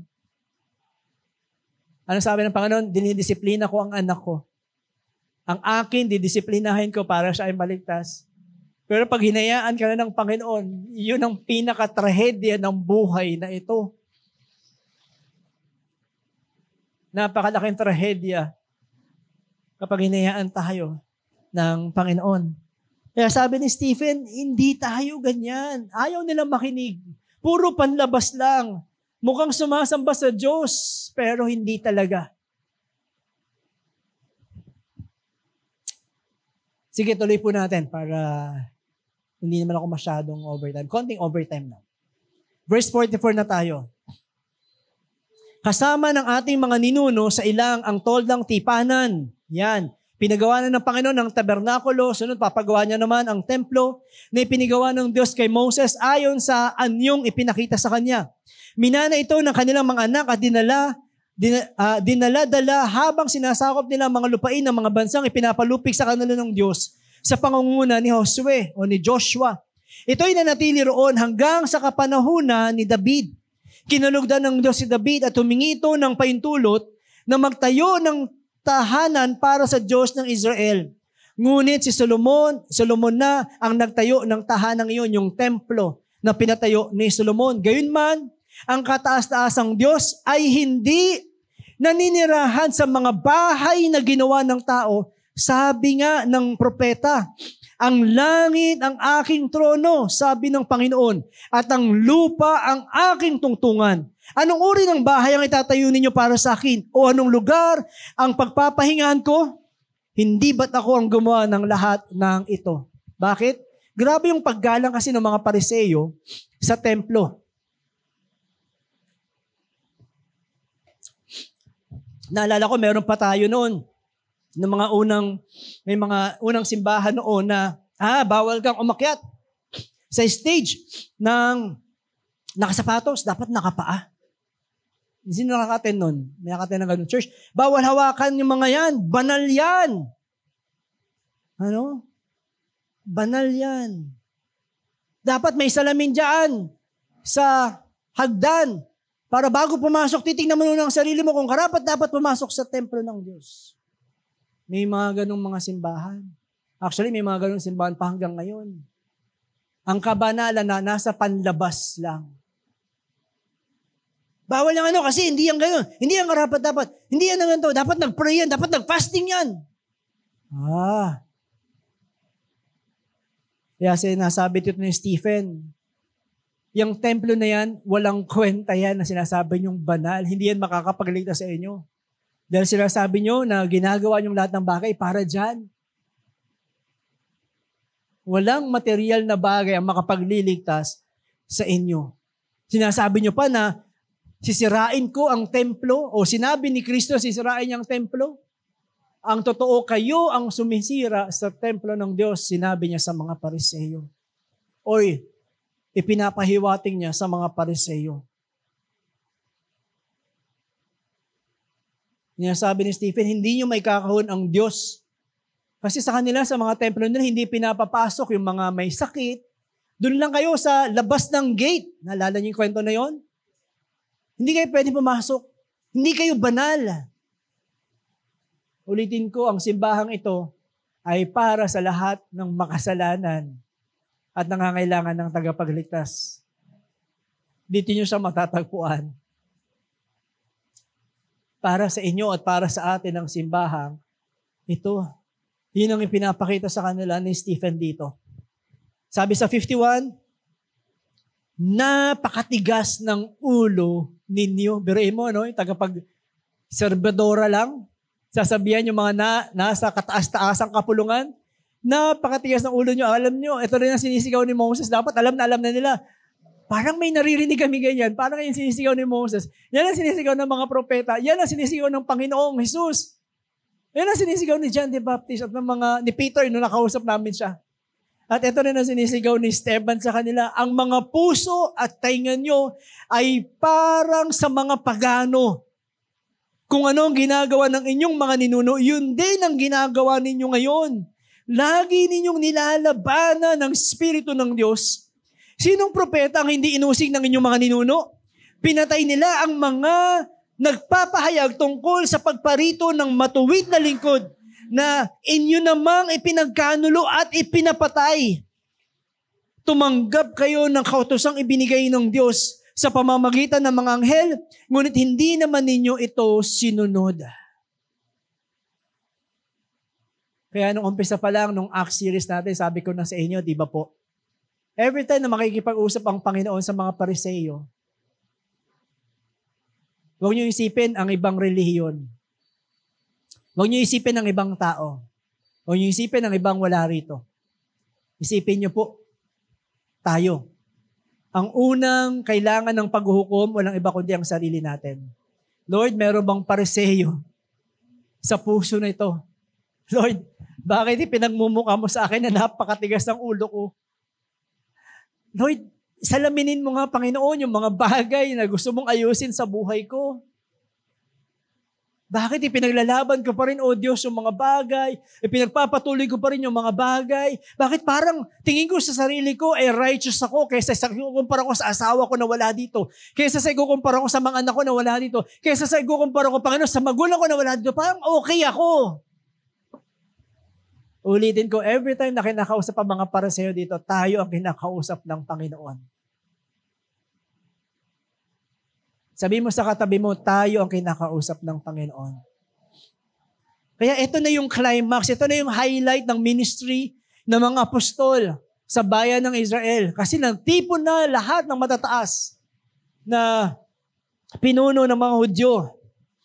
Ano sabi ng Panginoon? Dinidisiplina ko ang anak ko. Ang akin, didisiplinahin ko para siya ay maligtas. Pero pag hinayaan ka na ng Panginoon, yun ang pinaka-trahedya ng buhay na ito. Napakalaking trahedya kapag hinayaan tayo ng Panginoon. Kaya sabi ni Stephen, hindi tayo ganyan. Ayaw nilang makinig. Puro panlabas lang. Mukhang sumasamba sa Diyos, pero hindi talaga. Sige, tuloy po natin para hindi naman ako masyadong overtime. Konting overtime na. Verse 44 na tayo. Kasama ng ating mga ninuno sa ilang ang toldang tipanan. Yan. Pinagawa na ng Panginoon ng tabernakulo. Sunod, papagawa niya naman ang templo na ipinigawa ng Diyos kay Moses ayon sa anyong ipinakita sa kanya. Minana ito ng kanilang mga anak at dinala-dala habang sinasakop nila ang mga lupain ng mga bansang ipinapalupig sa kanila ng Diyos sa pangunguna ni Josue o ni Joshua. Ito'y nanatili roon hanggang sa kapanahunan ni David. Kinalugdan ng Diyos si David at humingi ito ng paintulot na magtayo ng tahanan para sa Diyos ng Israel. Ngunit si Solomon na ang nagtayo ng tahanan iyon, yung templo na pinatayo ni Solomon. Gayunman, ang kataas-taasang Diyos ay hindi naninirahan sa mga bahay na ginawa ng tao. Sabi nga ng propeta, Ang langit ang aking trono, sabi ng Panginoon, at ang lupa ang aking tungtungan. Anong uri ng bahay ang itatayo ninyo para sa akin? O anong lugar ang pagpapahingahan ko? Hindi ba't ako ang gumawa ng lahat ng ito? Bakit? Grabe yung paggalang kasi ng mga Pariseo sa templo. Naalala ko, meron pa tayo noon may mga unang simbahan noon na bawal kang umakyat sa stage ng nakasapatos, dapat nakapaa. Sino nakakaten nun? May nakaten ng ganun church. Bawal hawakan yung mga yan. Banal yan. Ano? Banal yan. Dapat may salamin dyan sa hagdan para bago pumasok, titignan mo muna ang sarili mo kung karapat dapat pumasok sa templo ng Diyos. May mga ganong mga simbahan. Actually, may mga ganong simbahan pa hanggang ngayon. Ang kabanalan na nasa panlabas lang. Bawal yung kasi hindi yan gayon. Hindi yan karapat dapat. Hindi yan ganito. Dapat nag-pray yan. Dapat nag-fasting yan. Kaya sinasabi dito ni Stephen, yung templo na yan, walang kwenta yan na sinasabi niyong banal. Hindi yan makakapagligtas sa inyo. Dahil sinasabi niyo na ginagawa niyong lahat ng bagay para dyan. Walang material na bagay ang makapagliligtas sa inyo. Sinasabi niyo pa na sisirain ko ang templo o sinabi ni Kristo sisirain niya ang templo. Ang totoo, kayo ang sumisira sa templo ng Diyos, sinabi niya sa mga Pariseo. Oy, ipinapahiwating niya sa mga Pariseo. Sabi ni Stephen, hindi nyo may kakahon ang Diyos. Kasi sa kanila, sa mga templo nila, hindi pinapapasok yung mga may sakit. Doon lang kayo sa labas ng gate. Naalala niyo yung kwento na yon? Hindi kayo pwede pumasok. Hindi kayo banal. Ulitin ko, ang simbahang ito ay para sa lahat ng makasalanan at nangangailangan ng tagapagligtas. Dito nyo siya matatagpuan. Para sa inyo at para sa atin ang simbahang ito. Yun ang ipinapakita sa kanila ni Stephen dito. Sabi sa 51, napakatigas ng ulo ninyo. Biruin mo, no? Yung tagapag-serbadora lang. Sasabihan yung mga nasa kataas-taasang kapulungan. Napakatigas ng ulo nyo. Alam nyo, ito rin ang sinisigaw ni Moses. Dapat alam na nila. Parang may naririnig kami ganyan. Parang yung sinisigaw ni Moses. Yan ang sinisigaw ng mga propeta. Yan ang sinisigaw ng Panginoong Jesus. Yan ang sinisigaw ni John the Baptist at ni Peter nung nakausap namin siya. At ito rin ang sinisigaw ni Esteban sa kanila. Ang mga puso at tainga nyo ay parang sa mga pagano. Kung ano ang ginagawa ng inyong mga ninuno, yun din ang ginagawa ninyo ngayon. Lagi ninyong nilalabanan ng Espiritu ng Diyos. Sinong propeta ang hindi inusig ng inyong mga ninuno? Pinatay nila ang mga nagpapahayag tungkol sa pagparito ng matuwid na lingkod na inyo namang ipinagkanulo at ipinapatay. Tumanggap kayo ng kautosang ibinigay ng Diyos sa pamamagitan ng mga anghel, ngunit hindi naman ninyo ito sinunod. Kaya nung umpisa pa lang, nung Acts series natin, sabi ko na sa inyo, di ba po? Every time na makikipag-usap ang Panginoon sa mga Pariseo, huwag niyo isipin ang ibang relihiyon. Huwag niyo isipin ang ibang tao. Huwag niyo isipin ang ibang wala rito. Isipin niyo po, tayo. Ang unang kailangan ng paghuhukom, walang iba kundi ang sarili natin. Lord, meron bang Pariseo sa puso na ito? Lord, bakit ipinagmumukha mo sa akin na napakatigas ng ulo ko? Lord, salaminin mo nga, Panginoon, yung mga bagay na gusto mong ayusin sa buhay ko. Bakit ipinaglalaban ko pa rin, O Diyos, yung mga bagay? Ipinagpapatuloy ko pa rin yung mga bagay? Bakit parang tingin ko sa sarili ko, righteous ako kaysa sa ikukumpara ko sa asawa ko na wala dito? Kaysa sa ikukumpara ko sa mga anak ko na wala dito? Kaysa sa ikukumpara ko, Panginoon, sa magulang ko na wala dito? Parang okay ako. Ulitin ko, every time na kinakausap ang mga Pariseo dito, tayo ang kinakausap ng Panginoon. Sabi mo sa katabi mo, tayo ang kinakausap ng Panginoon. Kaya ito na yung climax, ito na yung highlight ng ministry, ng mga apostol sa bayan ng Israel. Kasi nagtipon na lahat ng matataas na pinuno ng mga Hudyo,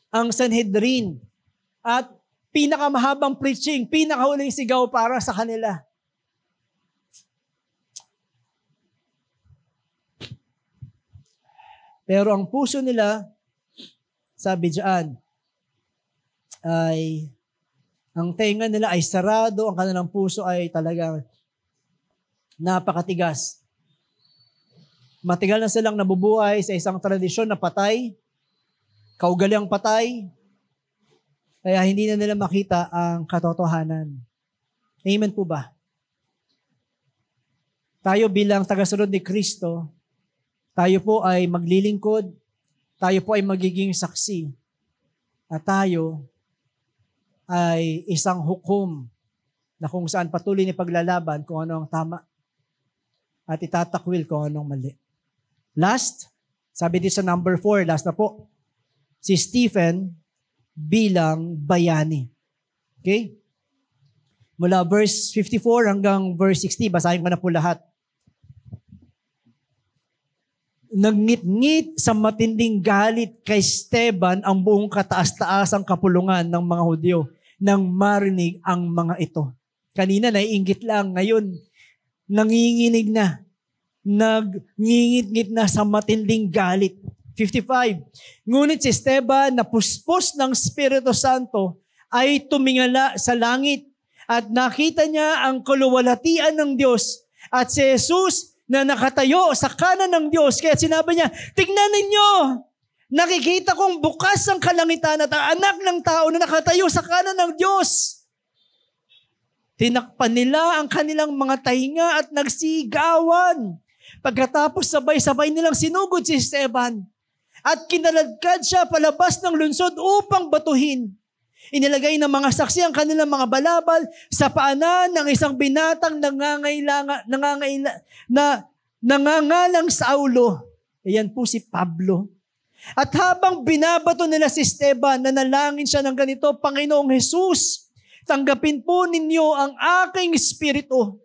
ang Sanhedrin, at pinakamahabang preaching, pinakahuling sigaw para sa kanila. Pero ang puso nila, sabi diyan, ay ang tenga nila ay sarado, ang kanilang puso ay talagang napakatigas. Matagal na silang nabubuhay sa isang tradisyon na patay, kaugaliang patay, kaya hindi na nila makita ang katotohanan. Amen po ba? Tayo bilang tagasunod ni Kristo, tayo po ay maglilingkod, tayo po ay magiging saksi, at tayo ay isang hukom na kung saan patuloy ni paglalaban kung ano ang tama at itatakwil kung anong mali. Last, sabi dito sa number 4, last na po, si Stephen bilang bayani. Okay? Mula verse 54 hanggang verse 60, basahin ko na po lahat. Nagnit-ngit sa matinding galit kay Esteban ang buong kataas-taasang kapulungan ng mga Hudyo nang marinig ang mga ito. Kanina naiinggit lang, ngayon nanginginig na. Nangingit-ngit na sa matinding galit. 55. Ngunit si Esteban na puspos ng Espiritu Santo ay tumingala sa langit at nakita niya ang kaluwalhatian ng Diyos at si Jesus na nakatayo sa kanan ng Diyos. Kaya sinabi niya, tignan ninyo, nakikita kong bukas ang kalangitan at ang anak ng tao na nakatayo sa kanan ng Diyos. Tinakpan nila ang kanilang mga tainga at nagsigawan. Pagkatapos sabay-sabay nilang sinugod si Esteban at kinaladkad siya palabas ng lungsod upang batuhin. Inilagay ng mga saksi ang kanilang mga balabal sa paanan ng isang binatang nangangalang Saulo. Ayan po si Pablo. At habang binabato nila si Esteban, nanalangin siya ng ganito, Panginoong Jesus, tanggapin po ninyo ang aking espiritu.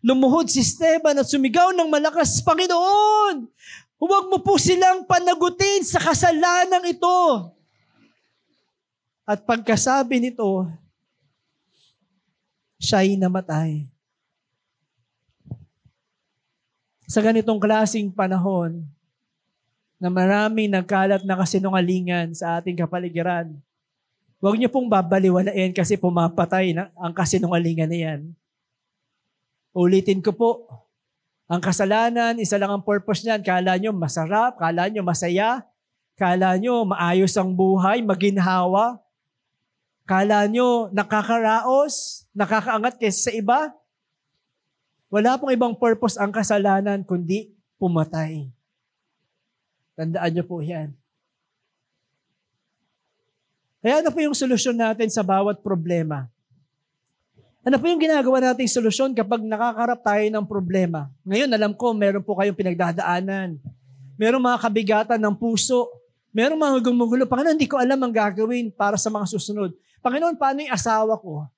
Lumuhod si Esteban at sumigaw ng malakas, Panginoon, huwag mo po silang panagutin sa kasalanang ito. At pagkasabi nito, siya'y namatay. Sa ganitong klaseng panahon, na maraming nagkalat na kasinungalingan sa ating kapaligiran, huwag niyo pong babaliwalain kasi pumapatay na ang kasinungalingan na yan. Ulitin ko po, ang kasalanan, isa lang ang purpose niyan. Kala nyo masarap, kala nyo masaya, kala nyo maayos ang buhay, maginhawa, kala nyo nakakaraos, nakakaangat kaysa sa iba. Wala pong ibang purpose ang kasalanan kundi pumatay. Tandaan nyo po yan. Kaya ano po yung solusyon natin sa bawat problema? Ano po yung ginagawa nating solusyon kapag nakakarap tayo ng problema? Ngayon, alam ko, meron po kayong pinagdadaanan. Meron mga kabigatan ng puso. Meron mga gumugulo. Panginoon, hindi ko alam ang gagawin para sa mga susunod. Panginoon, paano yung asawa ko?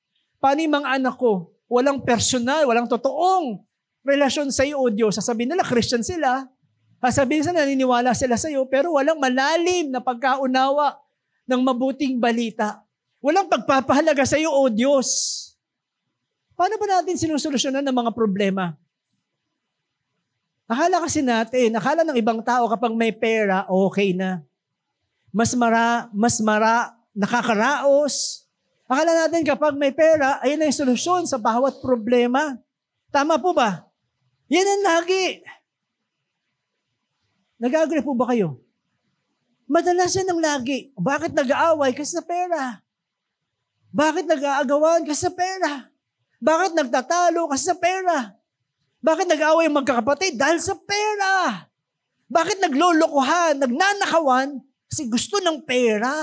Paano yung mga anak ko? Walang personal, walang totoong relasyon sa iyo, O Diyos. Sasabihin nila, Christian sila. Sasabihin sila, naniniwala sila sa iyo, pero walang malalim na pagkaunawa ng mabuting balita. Walang pagpapahalaga sa iyo, O Diyos. Paano ba natin sinusolusyonan ng mga problema? Akala kasi natin, akala ng ibang tao kapag may pera, okay na. Nakakaraos. Akala natin kapag may pera, ayun na yung solusyon sa bawat problema. Tama po ba? Yan ang lagi. Nag-agree po ba kayo? Madalas yan ang lagi. Bakit nag-aaway? Kasi sa pera. Bakit nag-aagawan? Kasi sa pera. Bakit nagtatalo? Kasi sa pera. Bakit nag-aaway ang magkakapatid? Dahil sa pera. Bakit naglolokohan, nagnanakawan? Kasi gusto ng pera.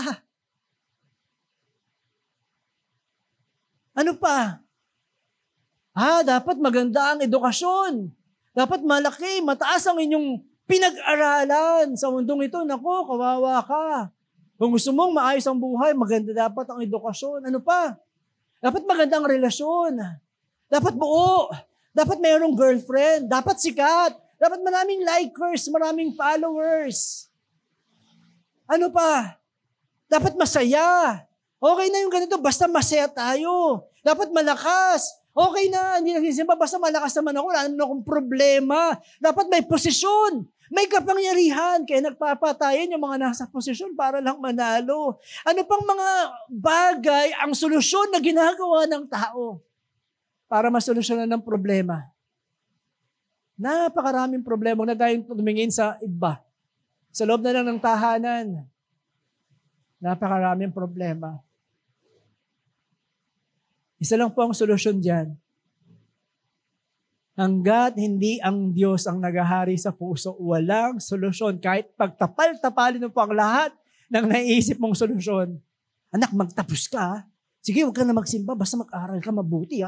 Ano pa? Dapat maganda ang edukasyon. Dapat malaki, mataas ang inyong pinag-aralan sa mundong ito. Naku, kawawa ka. Kung gusto mong maayos ang buhay, maganda dapat ang edukasyon. Ano pa? Dapat maganda ang relasyon. Dapat buo. Dapat mayroong girlfriend. Dapat sikat. Dapat maraming likers, maraming followers. Ano pa? Dapat masaya. Okay na yung ganito, basta masaya tayo. Dapat malakas. Okay na, hindi nagsisimba, basta malakas naman ako, wala naman akong problema. Dapat may posisyon, may kapangyarihan. Kaya nagpapatayan yung mga nasa posisyon para lang manalo. Ano pang mga bagay ang solusyon na ginagawa ng tao para masolusyonan ng problema? Napakaraming problema. Huwag na tayong tumingin sa iba. Sa loob na lang ng tahanan, napakaraming problema. Isa lang po ang solusyon diyan. Hanggat hindi ang Diyos ang naghahari sa puso, walang solusyon. Kahit pagtapal-tapalin mo po ang lahat ng naiisip mong solusyon. Anak, magtapos ka. Sige, huwag ka na magsimba. Basta mag-aral ka mabuti.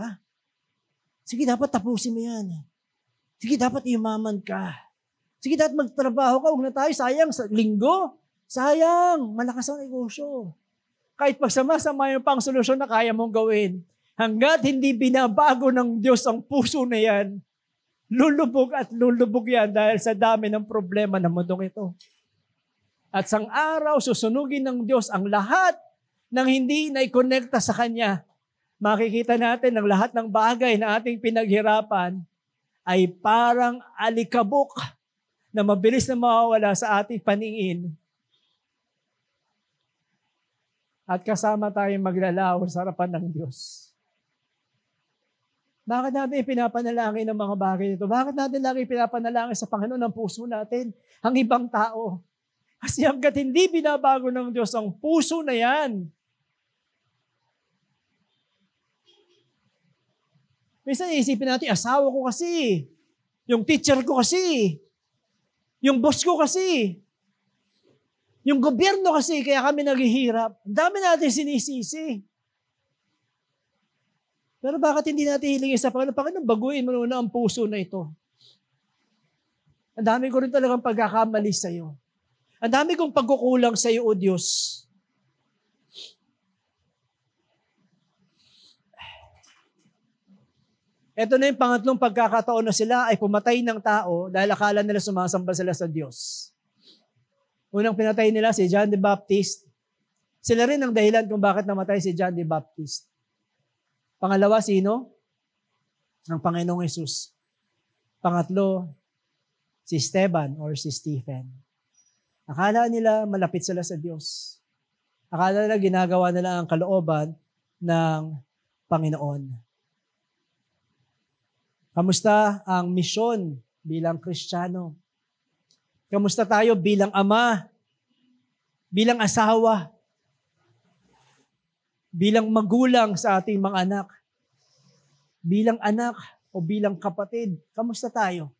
Sige, dapat tapusin mo yan. Sige, dapat yumaman ka. Sige, dapat magtrabaho ka. Huwag na tayo. Sayang sa linggo. Sayang. Malakas ang negosyo. Kahit pagsama-sama yung pang solusyon na kaya mong gawin. Hanggat hindi binabago ng Diyos ang puso na yan, lulubog at lulubog yan dahil sa dami ng problema ng mundong ito. At sang araw, susunugin ng Diyos ang lahat ng hindi na-connecta sa Kanya. Makikita natin ang lahat ng bagay na ating pinaghirapan ay parang alikabok na mabilis na mawawala sa ating paningin. At kasama tayong maglalaho sa harapan ng Diyos. Bakit natin ipinapanalangin ng mga bagay nito? Bakit natin lagi ipinapanalangin sa Panginoon ang puso natin? Ang ibang tao. Kasi hanggat hindi binabago ng Diyos ang puso na yan, minsan isipin natin, asawa ko kasi, yung teacher ko kasi, yung boss ko kasi, yung gobyerno kasi, kaya kami naghihirap. Ang dami natin sinisisi. Pero bakit hindi natin hilingin sa Panginoon? Panginoon, baguhin mo na ang puso na ito. Ang dami ko rin talagang pagkakamali sa iyo. Ang dami kong pagkukulang sa iyo, O Diyos. Ito na yung pangatlong pagkakataon na sila ay pumatay ng tao dahil akala nila sumasamba sila sa Diyos. Unang pinatay nila si John the Baptist. Sila rin ang dahilan kung bakit namatay si John the Baptist. Pangalawa, sino? Ang Panginoong Hesus. Pangatlo, si Esteban or si Stephen. Akala nila malapit sila sa Diyos. Akala nila ginagawa nila ang kalooban ng Panginoon. Kamusta ang misyon bilang Kristiyano? Kamusta tayo bilang ama, bilang asawa, bilang magulang sa ating mga anak, bilang anak o bilang kapatid, kamusta tayo?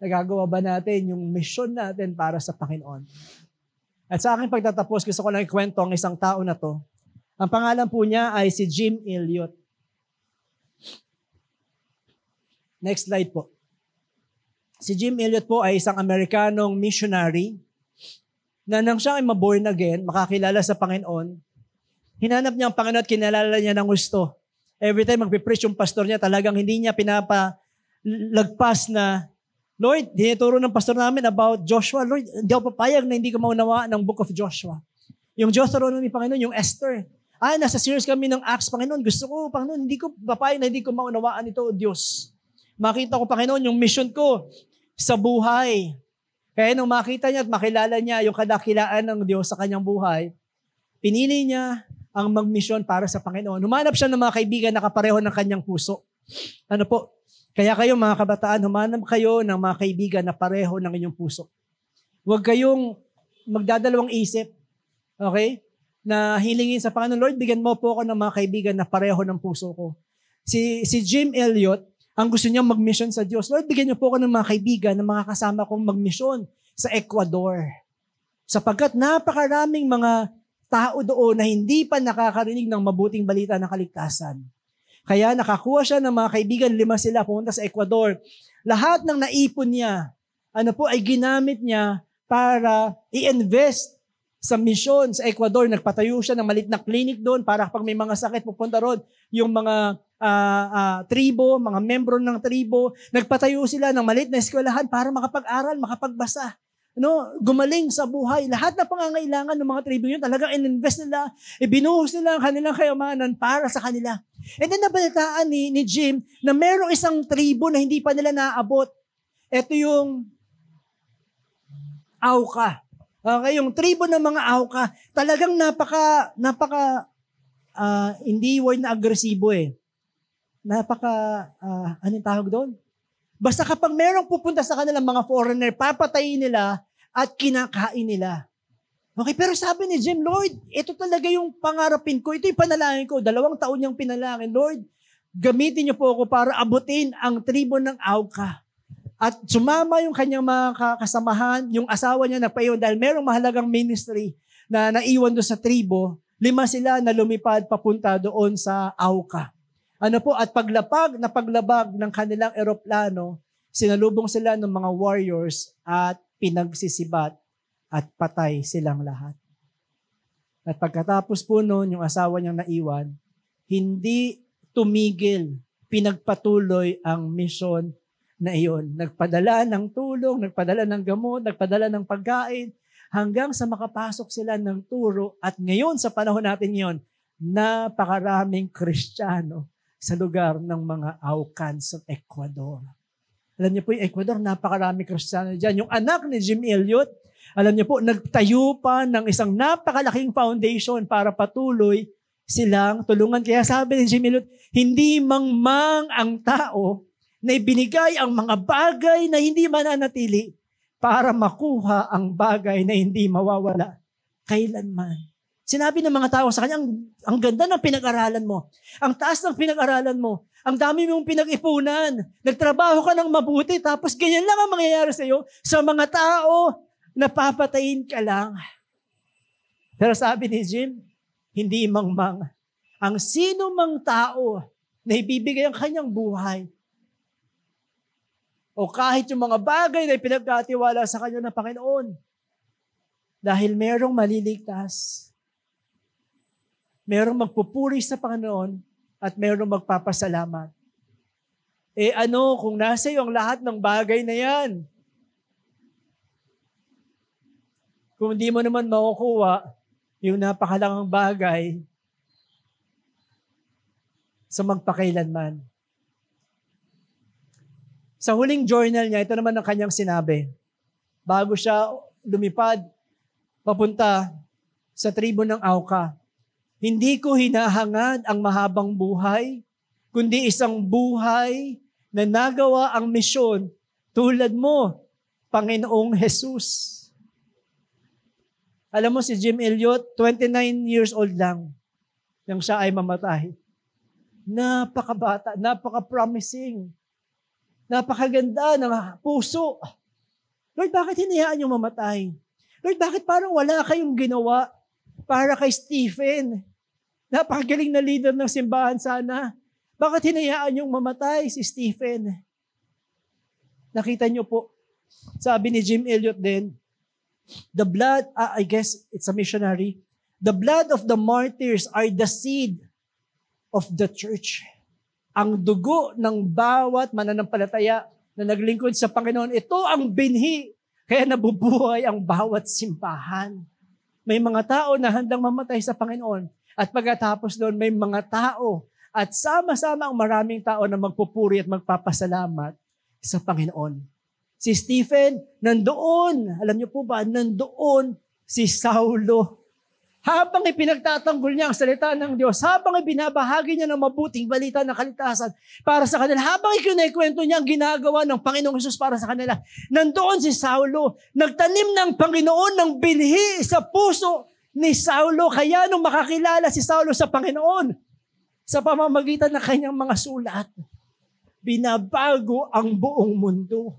Nagagawa ba natin yung mission natin para sa Panginoon? At sa aking pagtatapos, gusto ko lang ikwento ang isang tao na to. Ang pangalan po niya ay si Jim Elliot. Next slide po. Si Jim Elliot po ay isang Amerikanong missionary na nang siya ay maborn again, makakilala sa Panginoon, hinanap niya ang Panginoon at kinalala niya ng gusto. Every time magpipreach yung pastor niya, talagang hindi niya pinapalagpas na, Lord, dinituro ng pastor namin about Joshua. Lord, hindi ako papayag na hindi ko maunawaan ng book of Joshua. Yung Deuteronomy, Panginoon, yung Esther. Nasa series kami ng Acts, Panginoon. Gusto ko, Panginoon, hindi ko papayag na hindi ko maunawaan ito, O Diyos. Makita ko, Panginoon, yung mission ko sa buhay. Kaya nung makita niya at makilala niya yung kadakilaan ng Diyos sa kanyang buhay, pinili niya ang magmisyon para sa Panginoon. Humanap siya ng mga kaibigan na kapareho ng kanyang puso. Ano po? Kaya kayo mga kabataan, humanap kayo ng mga kaibigan na pareho ng inyong puso. Huwag kayong magdadalawang isip, okay? Na hilingin sa Panginoon, Lord, bigyan mo po ako ng mga kaibigan na pareho ng puso ko. Si Jim Elliot, ang gusto niya magmission sa Diyos, Lord, bigyan niyo po ako ng mga kaibigan na mga kasama kong magmission sa Ecuador. Sapagkat napakaraming mga tao doon na hindi pa nakakarinig ng mabuting balita ng kaligtasan. Kaya nakakuha siya ng mga kaibigan, 5 sila, pumunta sa Ecuador. Lahat ng naipon niya, ay ginamit niya para i-invest sa misyon sa Ecuador. Nagpatayo siya ng maliit na clinic doon para pag may mga sakit pupunta roon. Yung mga tribo, mga membro ng tribo, nagpatayo sila ng maliit na eskwelahan para makapag-aral, makapagbasa. Gumaling sa buhay. Lahat na pangangailangan ng mga tribo yun, talagang in-invest nila, ibinuhos nila ang kanilang kayamanan para sa kanila. And then nabalitaan ni Jim na merong isang tribo na hindi pa nila naabot. Ito yung Auca. Okay, yung tribo ng mga Auca, talagang hindi word na agresibo eh. Anong tawag doon? Basta kapag merong pupunta sa kanila mga foreigner, papatayin nila at kinakain nila. Okay, pero sabi ni Jim, Lord, ito talaga yung pangarapin ko. Ito yung panalangin ko. 2 taon niyang pinalangin. Lord, gamitin niyo po ako para abutin ang tribo ng Auca. At sumama yung kanyang mga kasamahan, yung asawa niya na paiwan dahil merong mahalagang ministry na naiwan doon sa tribo. 5 sila na lumipad papunta doon sa Auca. At paglabag ng kanilang eroplano, sinalubong sila ng mga warriors at pinagsisibat at patay silang lahat. At pagkatapos po noon, yung asawa niyang naiwan, hindi tumigil, pinagpatuloy ang misyon na iyon. Nagpadala ng tulong, nagpadala ng gamot, nagpadala ng pagkain, hanggang sa makapasok sila ng turo. At ngayon, sa panahon natin ngayon, napakaraming Kristiyano sa lugar ng mga Aucans sa Ecuador. Alam niyo po, yung Ecuador, napakaraming Kristiyano dyan. Yung anak ni Jim Elliot, alam niyo po, nagtayo pa ng isang napakalaking foundation para patuloy silang tulungan. Kaya sabi ni Jim Elliot, hindi mangmang ang tao na ibinigay ang mga bagay na hindi mananatili para makuha ang bagay na hindi mawawala kailanman. Sinabi ng mga tao sa kanya, ang ganda ng pinag-aralan mo. Ang taas ng pinag-aralan mo. Ang dami mong pinag-ipunan. Nagtrabaho ka ng mabuti tapos ganyan lang ang mangyayari sa iyo. Sa mga tao, napapatayin ka lang. Pero sabi ni Jim, hindi mangmang. Ang sino mang tao na ibibigay ang kanyang buhay o kahit yung mga bagay na pinagkatiwala sa kanya ng Panginoon. Dahil merong maliligtas, merong magpupuri sa Panginoon, at merong magpapasalamat. Kung nasa iyo ang lahat ng bagay na yan, kung hindi mo naman makukuha yung napakalangang bagay sa magpakailanman. Sa huling journal niya, ito naman ang kanyang sinabi. Bago siya lumipad, papunta sa tribo ng Auca. Hindi ko hinahangad ang mahabang buhay, kundi isang buhay na nagawa ang misyon tulad mo, Panginoong Jesus. Alam mo si Jim Elliot, 29 years old lang nang siya ay mamatay. Napakabata, napaka-promising. Napakaganda ng puso. Lord, bakit hinayaan yung mamatay? Lord, bakit parang wala kayong ginawa para kay Stephen? Napakagaling na leader ng simbahan sana. Bakit hinayaan yung mamatay si Stephen? Nakita niyo po, sabi ni Jim Elliot din, the blood, I guess it's a missionary, the blood of the martyrs are the seed of the church. Ang dugo ng bawat mananampalataya na naglingkod sa Panginoon, ito ang binhi. Kaya nabubuhay ang bawat simbahan. May mga tao na handang mamatay sa Panginoon. At pagkatapos doon, may mga tao at sama-sama ang maraming tao na magpupuri at magpapasalamat sa Panginoon. Si Stephen, nandoon. Alam niyo po ba, nandoon si Saulo. Habang ipinagtatanggol niya ang salita ng Diyos, habang ibinabahagi niya ng mabuting balita ng kaligtasan para sa kanila, habang ikinekwento niya ang ginagawa ng Panginoong Hesus para sa kanila, nandoon si Saulo, nagtanim ng Panginoon ng binhi sa puso ni Saulo. Kaya nung makakilala si Saulo sa Panginoon, sa pamamagitan ng kanyang mga sulat, binabago ang buong mundo.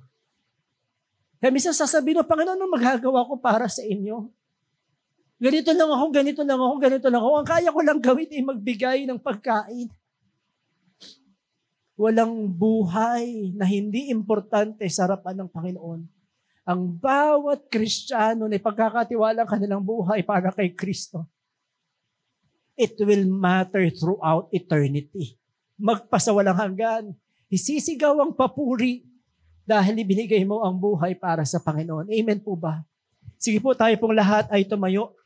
Kaya minsan sasabihin ng Panginoon, ano magagawa ko para sa inyo? Ganito lang ako, ganito lang ako, ganito lang ako. Ang kaya ko lang gawin ay magbigay ng pagkain. Walang buhay na hindi importante sa harapan ng Panginoon ang bawat Kristiyano na ipagkakatiwala ang kanilang buhay para kay Kristo, it will matter throughout eternity. Magpasawalang hanggan. Isisigaw ang papuri dahil ibinigay mo ang buhay para sa Panginoon. Amen po ba? Sige po, tayo pong lahat ay tumayo.